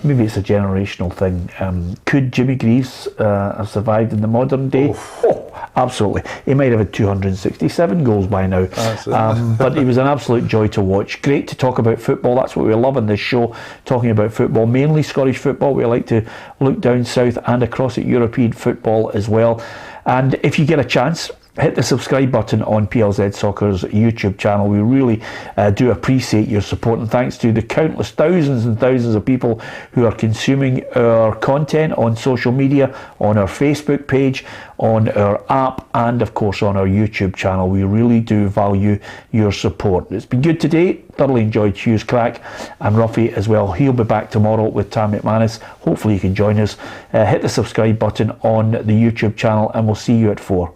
maybe it's a generational thing. Could Jimmy Greaves have survived in the modern day? Oh, absolutely. He might have had 267 goals by now. But he was an absolute joy to watch. Great to talk about football. That's what we love on this show, talking about football, mainly Scottish football. We like to look down south and across at European football as well. And if you get a chance, hit the subscribe button on PLZ Soccer's YouTube channel. We really do appreciate your support, and thanks to the countless thousands and thousands of people who are consuming our content on social media, on our Facebook page, on our app, and of course on our YouTube channel. We really do value your support. It's been good today. Thoroughly enjoyed Hugh's crack, and Ruffy as well. He'll be back tomorrow with Tam McManus. Hopefully you can join us. Hit the subscribe button on the YouTube channel, and we'll see you at 4.